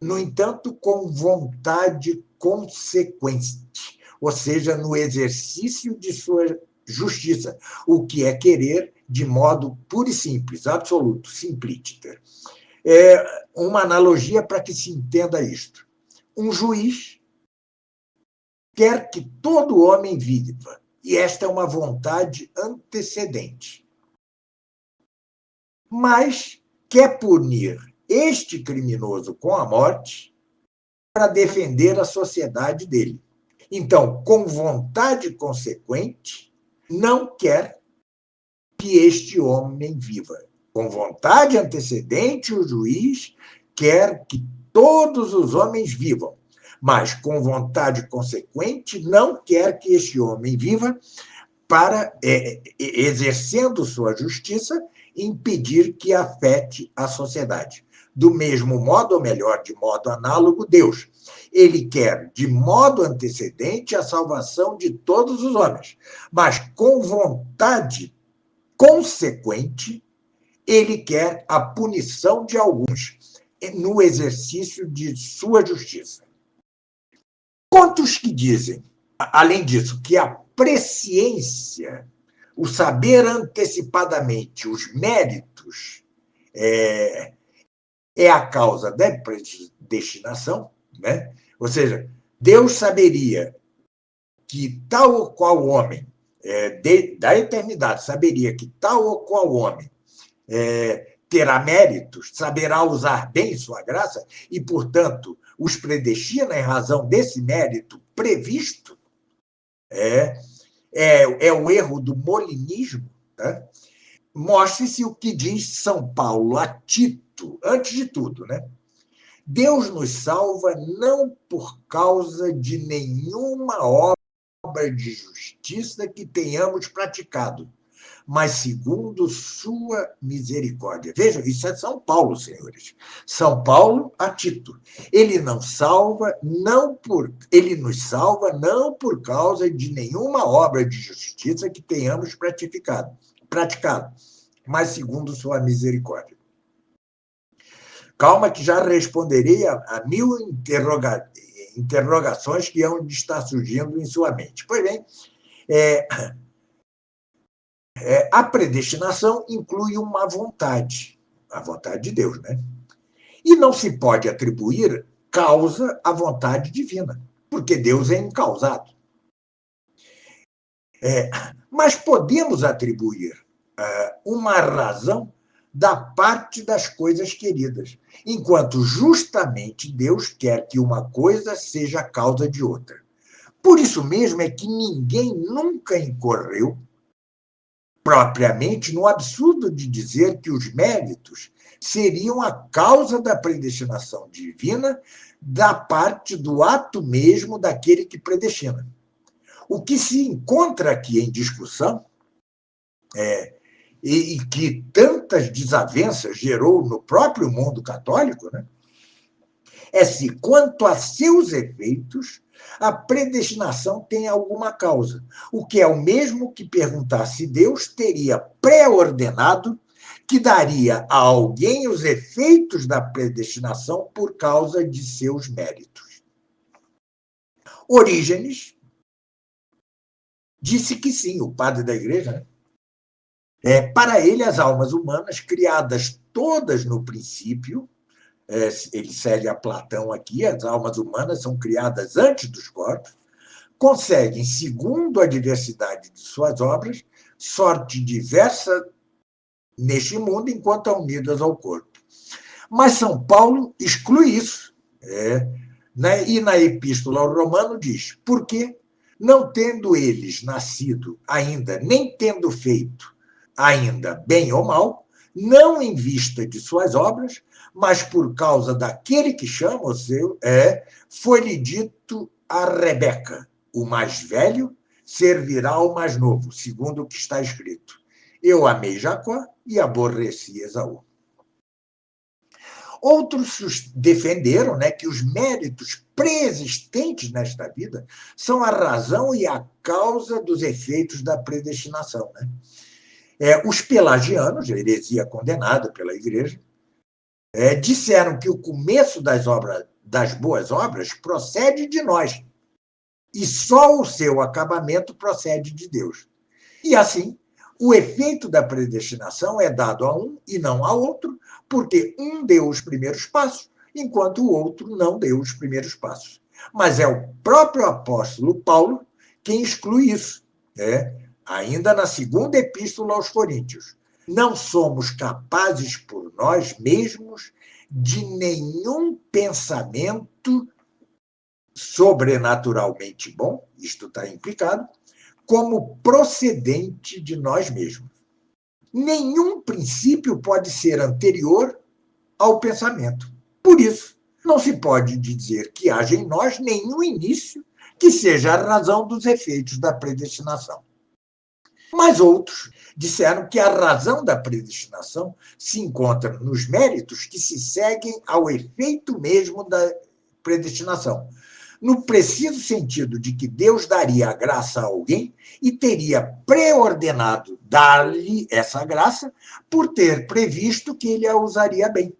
no entanto, com vontade consequente, ou seja, no exercício de sua justiça, o que é querer de modo puro e simples, absoluto, simplício. Uma analogia para que se entenda isto. Um juiz quer que todo homem viva, e esta é uma vontade antecedente. Mas quer punir este criminoso com a morte para defender a sociedade dele. Então, com vontade consequente, não quer que este homem viva. Com vontade antecedente, o juiz quer que todos os homens vivam, mas com vontade consequente, não quer que este homem viva para, exercendo sua justiça, impedir que afete a sociedade. Do mesmo modo, ou melhor, de modo análogo, Deus. Ele quer, de modo antecedente, a salvação de todos os homens, mas com vontade consequente, ele quer a punição de alguns no exercício de sua justiça. Quantos que dizem, além disso, que a presciência, o saber antecipadamente os méritos, é a causa da predestinação, né? Ou seja, Deus saberia que tal ou qual homem, da eternidade, saberia que tal ou qual homem terá méritos, saberá usar bem sua graça e, portanto, os predestina em razão desse mérito previsto, é o erro do molinismo, tá? Mostre-se o que diz São Paulo a Tito, antes de tudo, né? Deus nos salva não por causa de nenhuma obra de justiça que tenhamos praticado, mas segundo sua misericórdia. Vejam, isso é São Paulo, senhores. São Paulo a Tito. Ele nos salva não por causa de nenhuma obra de justiça que tenhamos praticado, mas segundo sua misericórdia. Calma que já responderei a 1000 interrogações que hão de estar surgindo em sua mente. Pois bem, a predestinação inclui uma vontade, a vontade de Deus, né? E não se pode atribuir causa à vontade divina, porque Deus é incausado. Mas podemos atribuir uma razão da parte das coisas queridas, enquanto justamente Deus quer que uma coisa seja a causa de outra. Por isso mesmo é que ninguém nunca incorreu propriamente no absurdo de dizer que os méritos seriam a causa da predestinação divina da parte do ato mesmo daquele que predestina. O que se encontra aqui em discussão e que tantas desavenças gerou no próprio mundo católico, né, é se, quanto a seus efeitos, a predestinação tem alguma causa, o que é o mesmo que perguntar se Deus teria pré-ordenado que daria a alguém os efeitos da predestinação por causa de seus méritos. Orígenes disse que sim, o padre da igreja, né? Para ele, as almas humanas, criadas todas no princípio, ele segue a Platão aqui, as almas humanas são criadas antes dos corpos, conseguem, segundo a diversidade de suas obras, sorte diversa neste mundo enquanto unidas ao corpo. Mas São Paulo exclui isso. E na Epístola ao Romano diz, porque, não tendo eles nascido ainda, nem tendo feito ainda bem ou mal, não em vista de suas obras, mas por causa daquele que chama o seu, foi-lhe dito a Rebeca, o mais velho servirá ao mais novo, segundo o que está escrito. Eu amei Jacó e aborreci Esaú. Outros defenderam, né, que os méritos pré-existentes nesta vida são a razão e a causa dos efeitos da predestinação, né? Os pelagianos, a heresia condenada pela Igreja, disseram que o começo das boas obras procede de nós, e só o seu acabamento procede de Deus. E assim, o efeito da predestinação é dado a um e não a outro, porque um deu os primeiros passos, enquanto o outro não deu os primeiros passos. Mas é o próprio apóstolo Paulo quem exclui isso, ainda na segunda epístola aos Coríntios. Não somos capazes por nós mesmos de nenhum pensamento sobrenaturalmente bom, isto está implicado, como procedente de nós mesmos. Nenhum princípio pode ser anterior ao pensamento. Por isso, não se pode dizer que haja em nós nenhum início que seja a razão dos efeitos da predestinação. Mas outros disseram que a razão da predestinação se encontra nos méritos que se seguem ao efeito mesmo da predestinação, no preciso sentido de que Deus daria a graça a alguém e teria pré-ordenado dar-lhe essa graça por ter previsto que ele a usaria bem.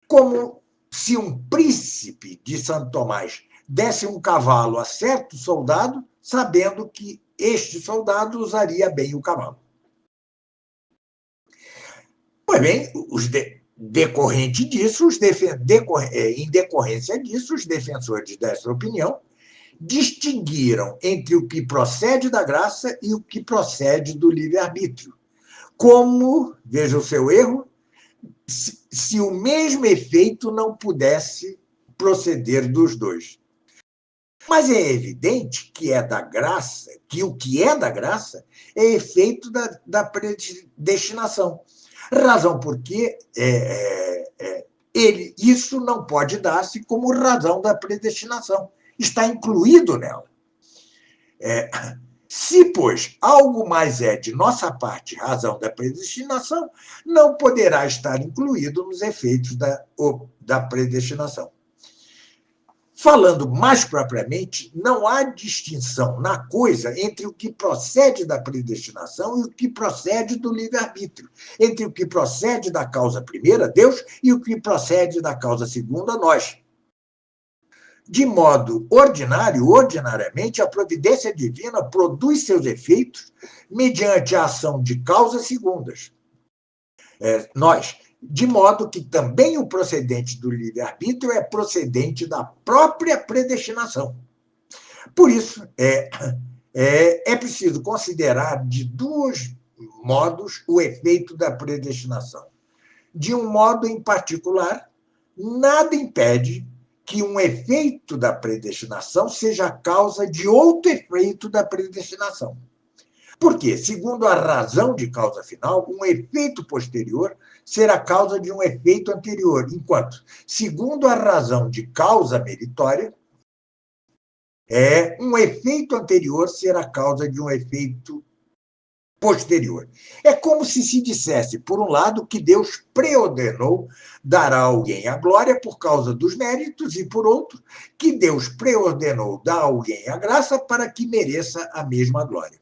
Como se um príncipe de Santo Tomás desse um cavalo a certo soldado, sabendo que este soldado usaria bem o cavalo. Pois bem, em decorrência disso, os defensores dessa opinião distinguiram entre o que procede da graça e o que procede do livre-arbítrio. Como, veja o seu erro, se o mesmo efeito não pudesse proceder dos dois. Mas é evidente que é da graça, que o que é da graça é efeito da predestinação. Razão porque isso não pode dar-se como razão da predestinação. Está incluído nela. Se, pois, algo mais é de nossa parte razão da predestinação, não poderá estar incluído nos efeitos da predestinação. Falando mais propriamente, não há distinção na coisa entre o que procede da predestinação e o que procede do livre-arbítrio, entre o que procede da causa primeira, Deus, e o que procede da causa segunda, nós. De modo ordinariamente, a providência divina produz seus efeitos mediante a ação de causas segundas, nós, de modo que também o procedente do livre-arbítrio é procedente da própria predestinação. Por isso, é preciso considerar de dois modos o efeito da predestinação. De um modo em particular, nada impede que um efeito da predestinação seja a causa de outro efeito da predestinação. Porque, segundo a razão de causa final, um efeito posterior será causa de um efeito anterior, enquanto, segundo a razão de causa meritória, um efeito anterior será causa de um efeito posterior. É como se dissesse, por um lado, que Deus preordenou dar a alguém a glória por causa dos méritos, e, por outro, que Deus preordenou dar a alguém a graça para que mereça a mesma glória.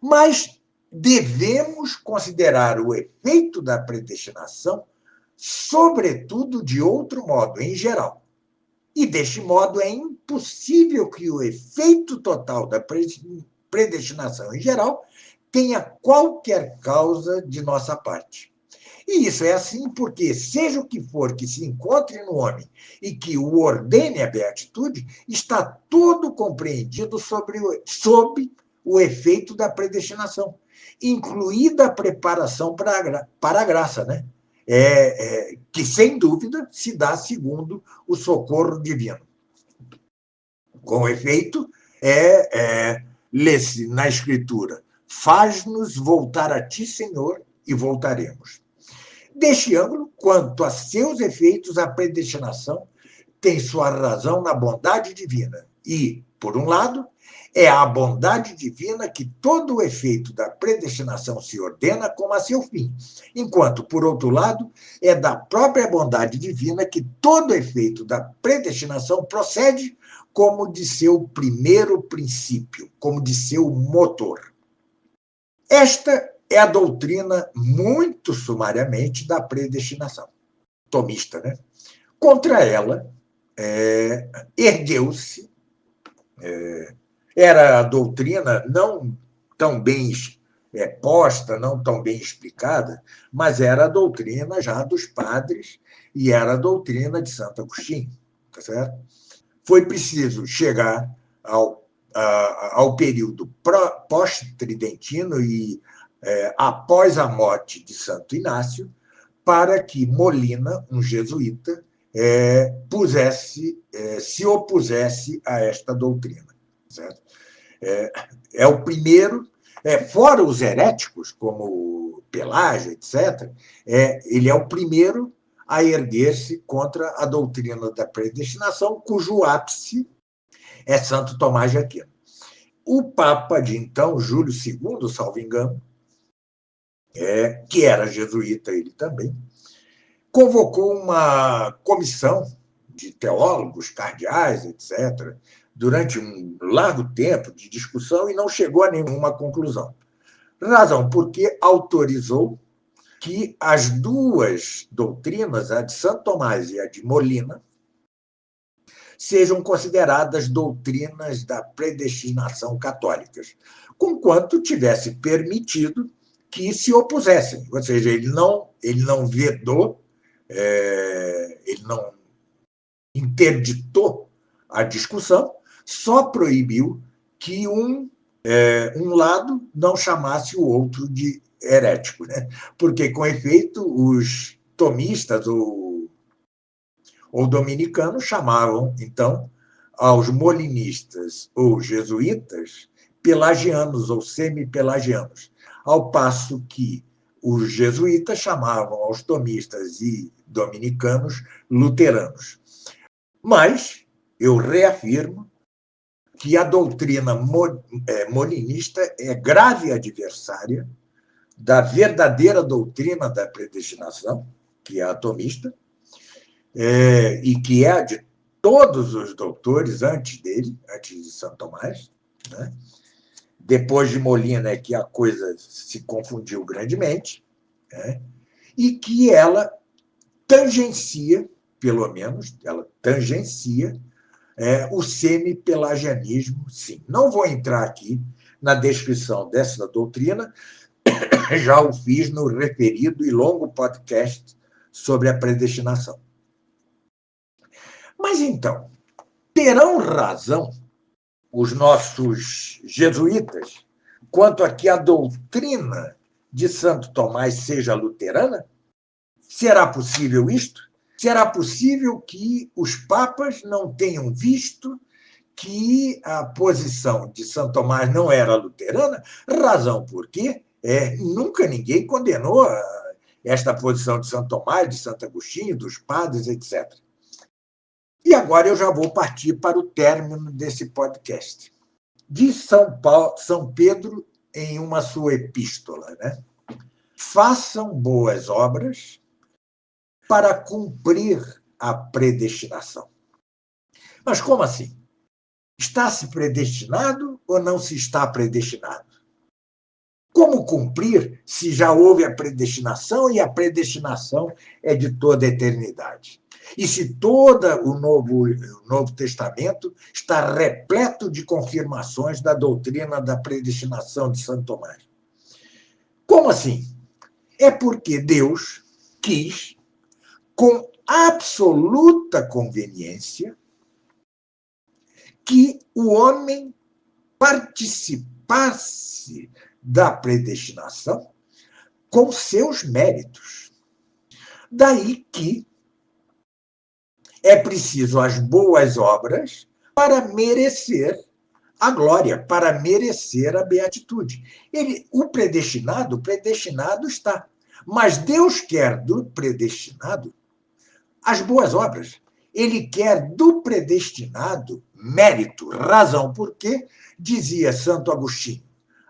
Mas devemos considerar o efeito da predestinação, sobretudo, de outro modo, em geral. E, deste modo, é impossível que o efeito total da predestinação, em geral, tenha qualquer causa de nossa parte. E isso é assim porque, seja o que for que se encontre no homem e que o ordene a beatitude, está todo compreendido sob o efeito da predestinação, incluída a preparação para a graça, né? Que, sem dúvida, se dá segundo o socorro divino. Com efeito, lê-se na Escritura: faz-nos voltar a ti, Senhor, e voltaremos. Deste ângulo, quanto a seus efeitos, a predestinação tem sua razão na bondade divina. E, por um lado, é a bondade divina que todo o efeito da predestinação se ordena como a seu fim, enquanto, por outro lado, é da própria bondade divina que todo o efeito da predestinação procede como de seu primeiro princípio, como de seu motor. Esta é a doutrina, muito sumariamente, da predestinação tomista, né? Contra ela, ergueu-se, era a doutrina não tão bem posta, não tão bem explicada, mas era a doutrina já dos padres e era a doutrina de Santo Agostinho, tá certo? Foi preciso chegar ao período pós-tridentino e após a morte de Santo Inácio, para que Molina, um jesuíta, se opusesse a esta doutrina. Certo? É o primeiro, fora os heréticos, como Pelágio, etc., ele é o primeiro a erguer-se contra a doutrina da predestinação, cujo ápice é Santo Tomás de Aquino. O Papa de então, Júlio II, salvo engano, que era jesuíta ele também, convocou uma comissão de teólogos, cardeais, etc., durante um largo tempo de discussão e não chegou a nenhuma conclusão. Razão porque autorizou que as duas doutrinas, a de Santo Tomás e a de Molina, sejam consideradas doutrinas da predestinação católicas, conquanto tivesse permitido que se opusessem. Ou seja, ele não vedou, ele não interditou a discussão, só proibiu que um lado não chamasse o outro de herético, né? Porque, com efeito, os tomistas ou dominicanos chamavam, então, aos molinistas ou jesuítas pelagianos ou semi-pelagianos, ao passo que os jesuítas chamavam aos tomistas e dominicanos luteranos. Mas eu reafirmo que a doutrina molinista é grave adversária da verdadeira doutrina da predestinação, que é a atomista, e que é a de todos os doutores antes dele, antes de Santo Tomás, né? Depois de Molina é que a coisa se confundiu grandemente, né? E que ela tangencia, pelo menos, ela tangencia o semi-pelagianismo, sim. Não vou entrar aqui na descrição dessa doutrina, já o fiz no referido e longo podcast sobre a predestinação. Mas então, terão razão os nossos jesuítas quanto a que a doutrina de Santo Tomás seja luterana? Será possível isto? Será possível que os papas não tenham visto que a posição de Santo Tomás não era luterana? Razão por quê? Nunca ninguém condenou esta posição de Santo Tomás, de Santo Agostinho, dos padres, etc. E agora eu já vou partir para o término desse podcast. Diz São Pedro em uma sua epístola, né? Façam boas obras para cumprir a predestinação. Mas como assim? Está-se predestinado ou não se está predestinado? Como cumprir se já houve a predestinação e a predestinação é de toda a eternidade? E se todo o Novo Testamento está repleto de confirmações da doutrina da predestinação de Santo Tomás? Como assim? É porque Deus quis, com absoluta conveniência, que o homem participasse da predestinação com seus méritos. Daí que é preciso as boas obras para merecer a glória, para merecer a beatitude. O predestinado está. Mas Deus quer do predestinado as boas obras. Ele quer do predestinado mérito, razão porque, dizia Santo Agostinho,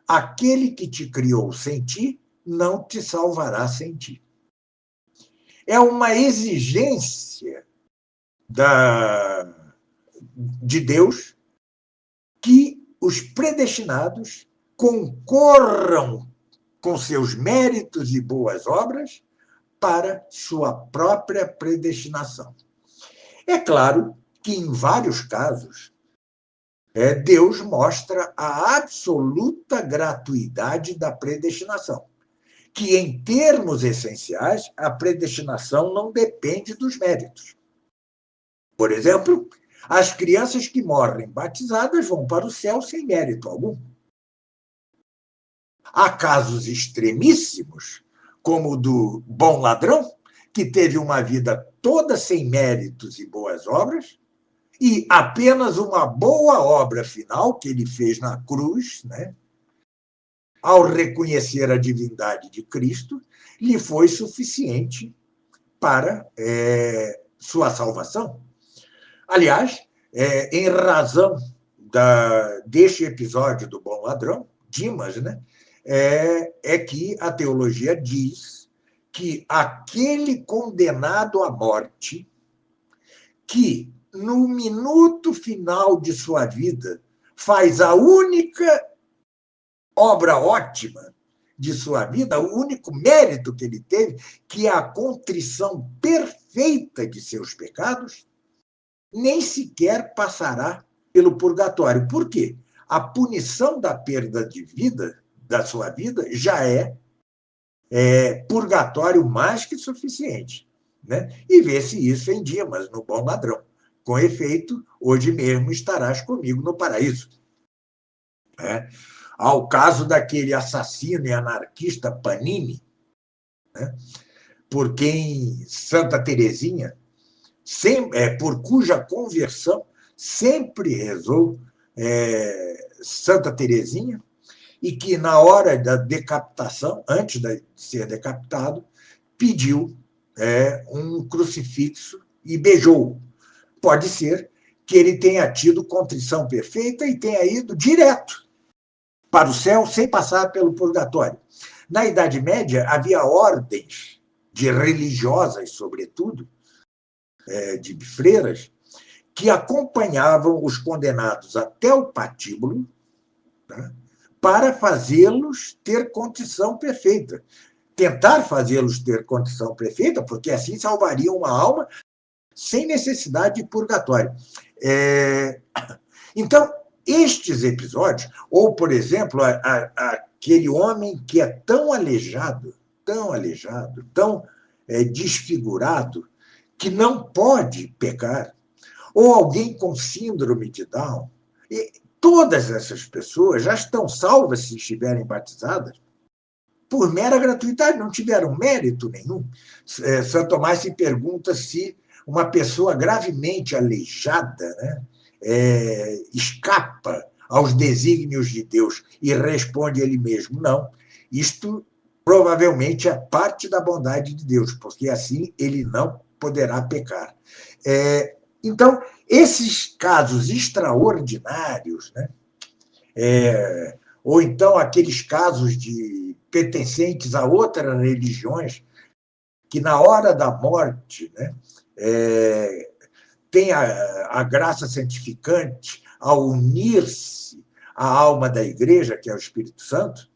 aquele que te criou sem ti, não te salvará sem ti. É uma exigência de Deus que os predestinados concorram com seus méritos e boas obras para sua própria predestinação. É claro que, em vários casos, Deus mostra a absoluta gratuidade da predestinação, que, em termos essenciais, a predestinação não depende dos méritos. Por exemplo, as crianças que morrem batizadas vão para o céu sem mérito algum. Há casos extremíssimos, como o do bom ladrão, que teve uma vida toda sem méritos e boas obras, e apenas uma boa obra final que ele fez na cruz, né, ao reconhecer a divindade de Cristo, lhe foi suficiente para sua salvação. Aliás, em razão deste episódio do bom ladrão, Dimas, né, é que a teologia diz que aquele condenado à morte que, no minuto final de sua vida, faz a única obra ótima de sua vida, o único mérito que ele teve, que é a contrição perfeita de seus pecados, nem sequer passará pelo purgatório. Por quê? A punição da perda de vida, da sua vida, já é purgatório mais que suficiente. Né? E vê-se isso em Dimas, no Bom Ladrão. Com efeito, hoje mesmo estarás comigo no paraíso. né? Ao caso daquele assassino e anarquista Panini, né? Por quem Santa Teresinha, por cuja conversão sempre rezou Santa Teresinha, e que, na hora da decapitação, antes de ser decapitado, pediu um crucifixo e beijou. Pode ser que ele tenha tido contrição perfeita e tenha ido direto para o céu sem passar pelo purgatório. Na Idade Média, havia ordens de religiosas, sobretudo, de freiras, que acompanhavam os condenados até o patíbulo, né, para fazê-los ter condição perfeita. Tentar fazê-los ter condição perfeita, porque assim salvariam uma alma sem necessidade de purgatório. Então, estes episódios, ou, por exemplo, aquele homem que é tão aleijado, tão desfigurado, que não pode pecar, ou alguém com síndrome de Down, e todas essas pessoas já estão salvas se estiverem batizadas por mera gratuidade, não tiveram mérito nenhum. São Tomás se pergunta se uma pessoa gravemente aleijada, né, escapa aos desígnios de Deus, e responde ele mesmo: não, isto provavelmente é parte da bondade de Deus, porque assim ele não poderá pecar. Então, esses casos extraordinários, né, ou então aqueles casos de pertencentes a outras religiões, que na hora da morte, né, tem a graça santificante ao unir-se à alma da igreja, que é o Espírito Santo,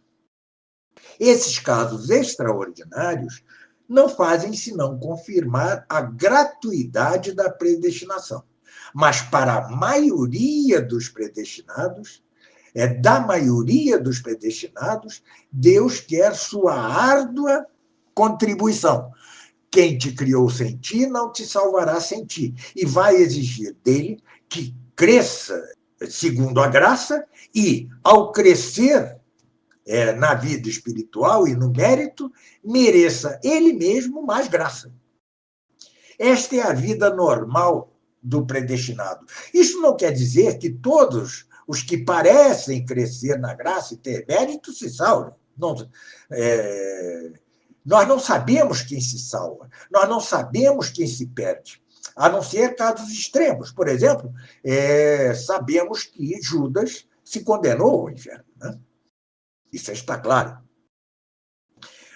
esses casos extraordinários não fazem senão confirmar a gratuidade da predestinação. Mas para a maioria dos predestinados, da maioria dos predestinados, Deus quer sua árdua contribuição. Quem te criou sem ti não te salvará sem ti. E vai exigir dele que cresça segundo a graça e, ao crescer na vida espiritual e no mérito, mereça ele mesmo mais graça. Esta é a vida normal do predestinado. Isso não quer dizer que todos os que parecem crescer na graça e ter mérito se salvem. Nós não sabemos quem se salva, nós não sabemos quem se perde, a não ser casos extremos. Por exemplo, sabemos que Judas se condenou ao inferno, né? Isso está claro.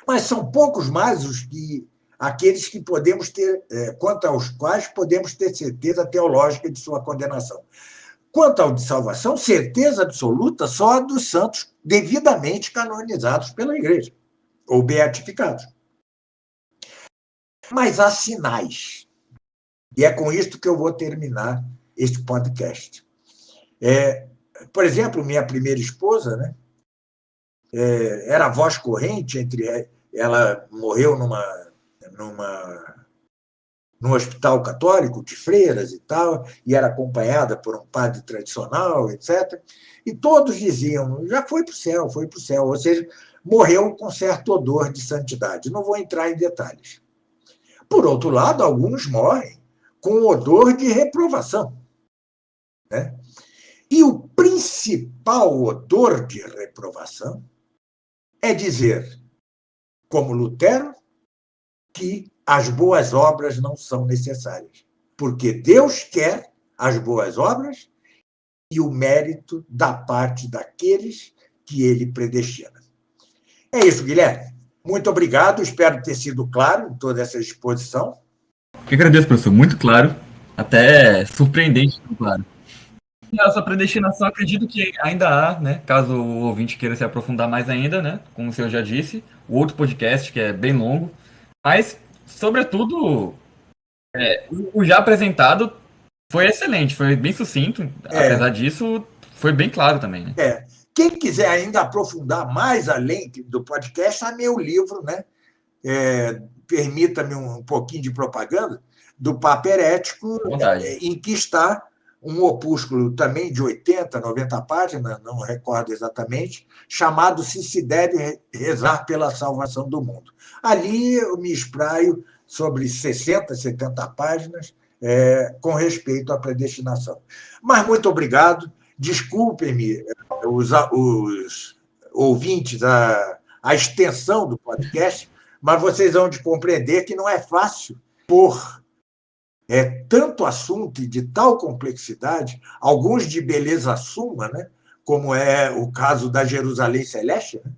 Mas são poucos mais aqueles que podemos ter, quanto aos quais podemos ter certeza teológica de sua condenação. Quanto ao de salvação, certeza absoluta só a dos santos devidamente canonizados pela Igreja, ou beatificados. Mas há sinais. E é com isto que eu vou terminar este podcast. Por exemplo, minha primeira esposa, né, era voz corrente entre... Ela morreu num hospital católico de freiras e tal, e era acompanhada por um padre tradicional, etc. E todos diziam: já foi para o céu, foi para o céu. Ou seja, morreu com certo odor de santidade. Não vou entrar em detalhes. Por outro lado, alguns morrem com odor de reprovação, né? E o principal odor de reprovação é dizer, como Lutero, que as boas obras não são necessárias, porque Deus quer as boas obras e o mérito da parte daqueles que ele predestina. É isso, Guilherme. Muito obrigado, espero ter sido claro em toda essa exposição. Eu agradeço, professor, muito claro, até surpreendente, claro. Essa predestinação, acredito que ainda há, né? Caso o ouvinte queira se aprofundar mais ainda, né? Como o senhor já disse, o outro podcast que é bem longo, mas, sobretudo, o já apresentado foi excelente, foi bem sucinto, apesar disso, foi bem claro também, né? Quem quiser ainda aprofundar mais além do podcast, há meu livro, né? Permita-me um pouquinho de propaganda, do Papo Herético, em que está um opúsculo também de 80, 90 páginas, não recordo exatamente, chamado Se Deve Rezar pela Salvação do Mundo. Ali eu me espraio sobre 60, 70 páginas com respeito à predestinação. Mas muito obrigado. Desculpem-me os ouvintes, a extensão do podcast, mas vocês vão de compreender que não é fácil por tanto assunto e de tal complexidade, alguns de beleza suma, né? Como é o caso da Jerusalém Celeste, né?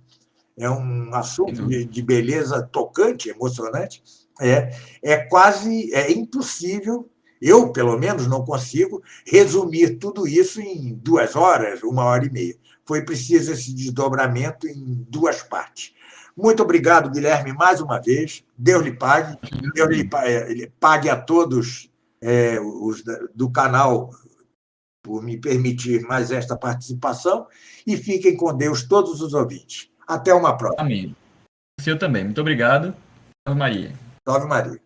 É um assunto de beleza tocante, emocionante, quase impossível, eu, pelo menos, não consigo resumir tudo isso em 2 horas, 1h30. Foi preciso esse desdobramento em 2 partes. Muito obrigado, Guilherme, mais uma vez. Deus lhe pague. Deus lhe pague a todos os do canal por me permitir mais esta participação e fiquem com Deus todos os ouvintes. Até uma próxima. Amém. O senhor também. Muito obrigado. Salve Maria. Salve Maria.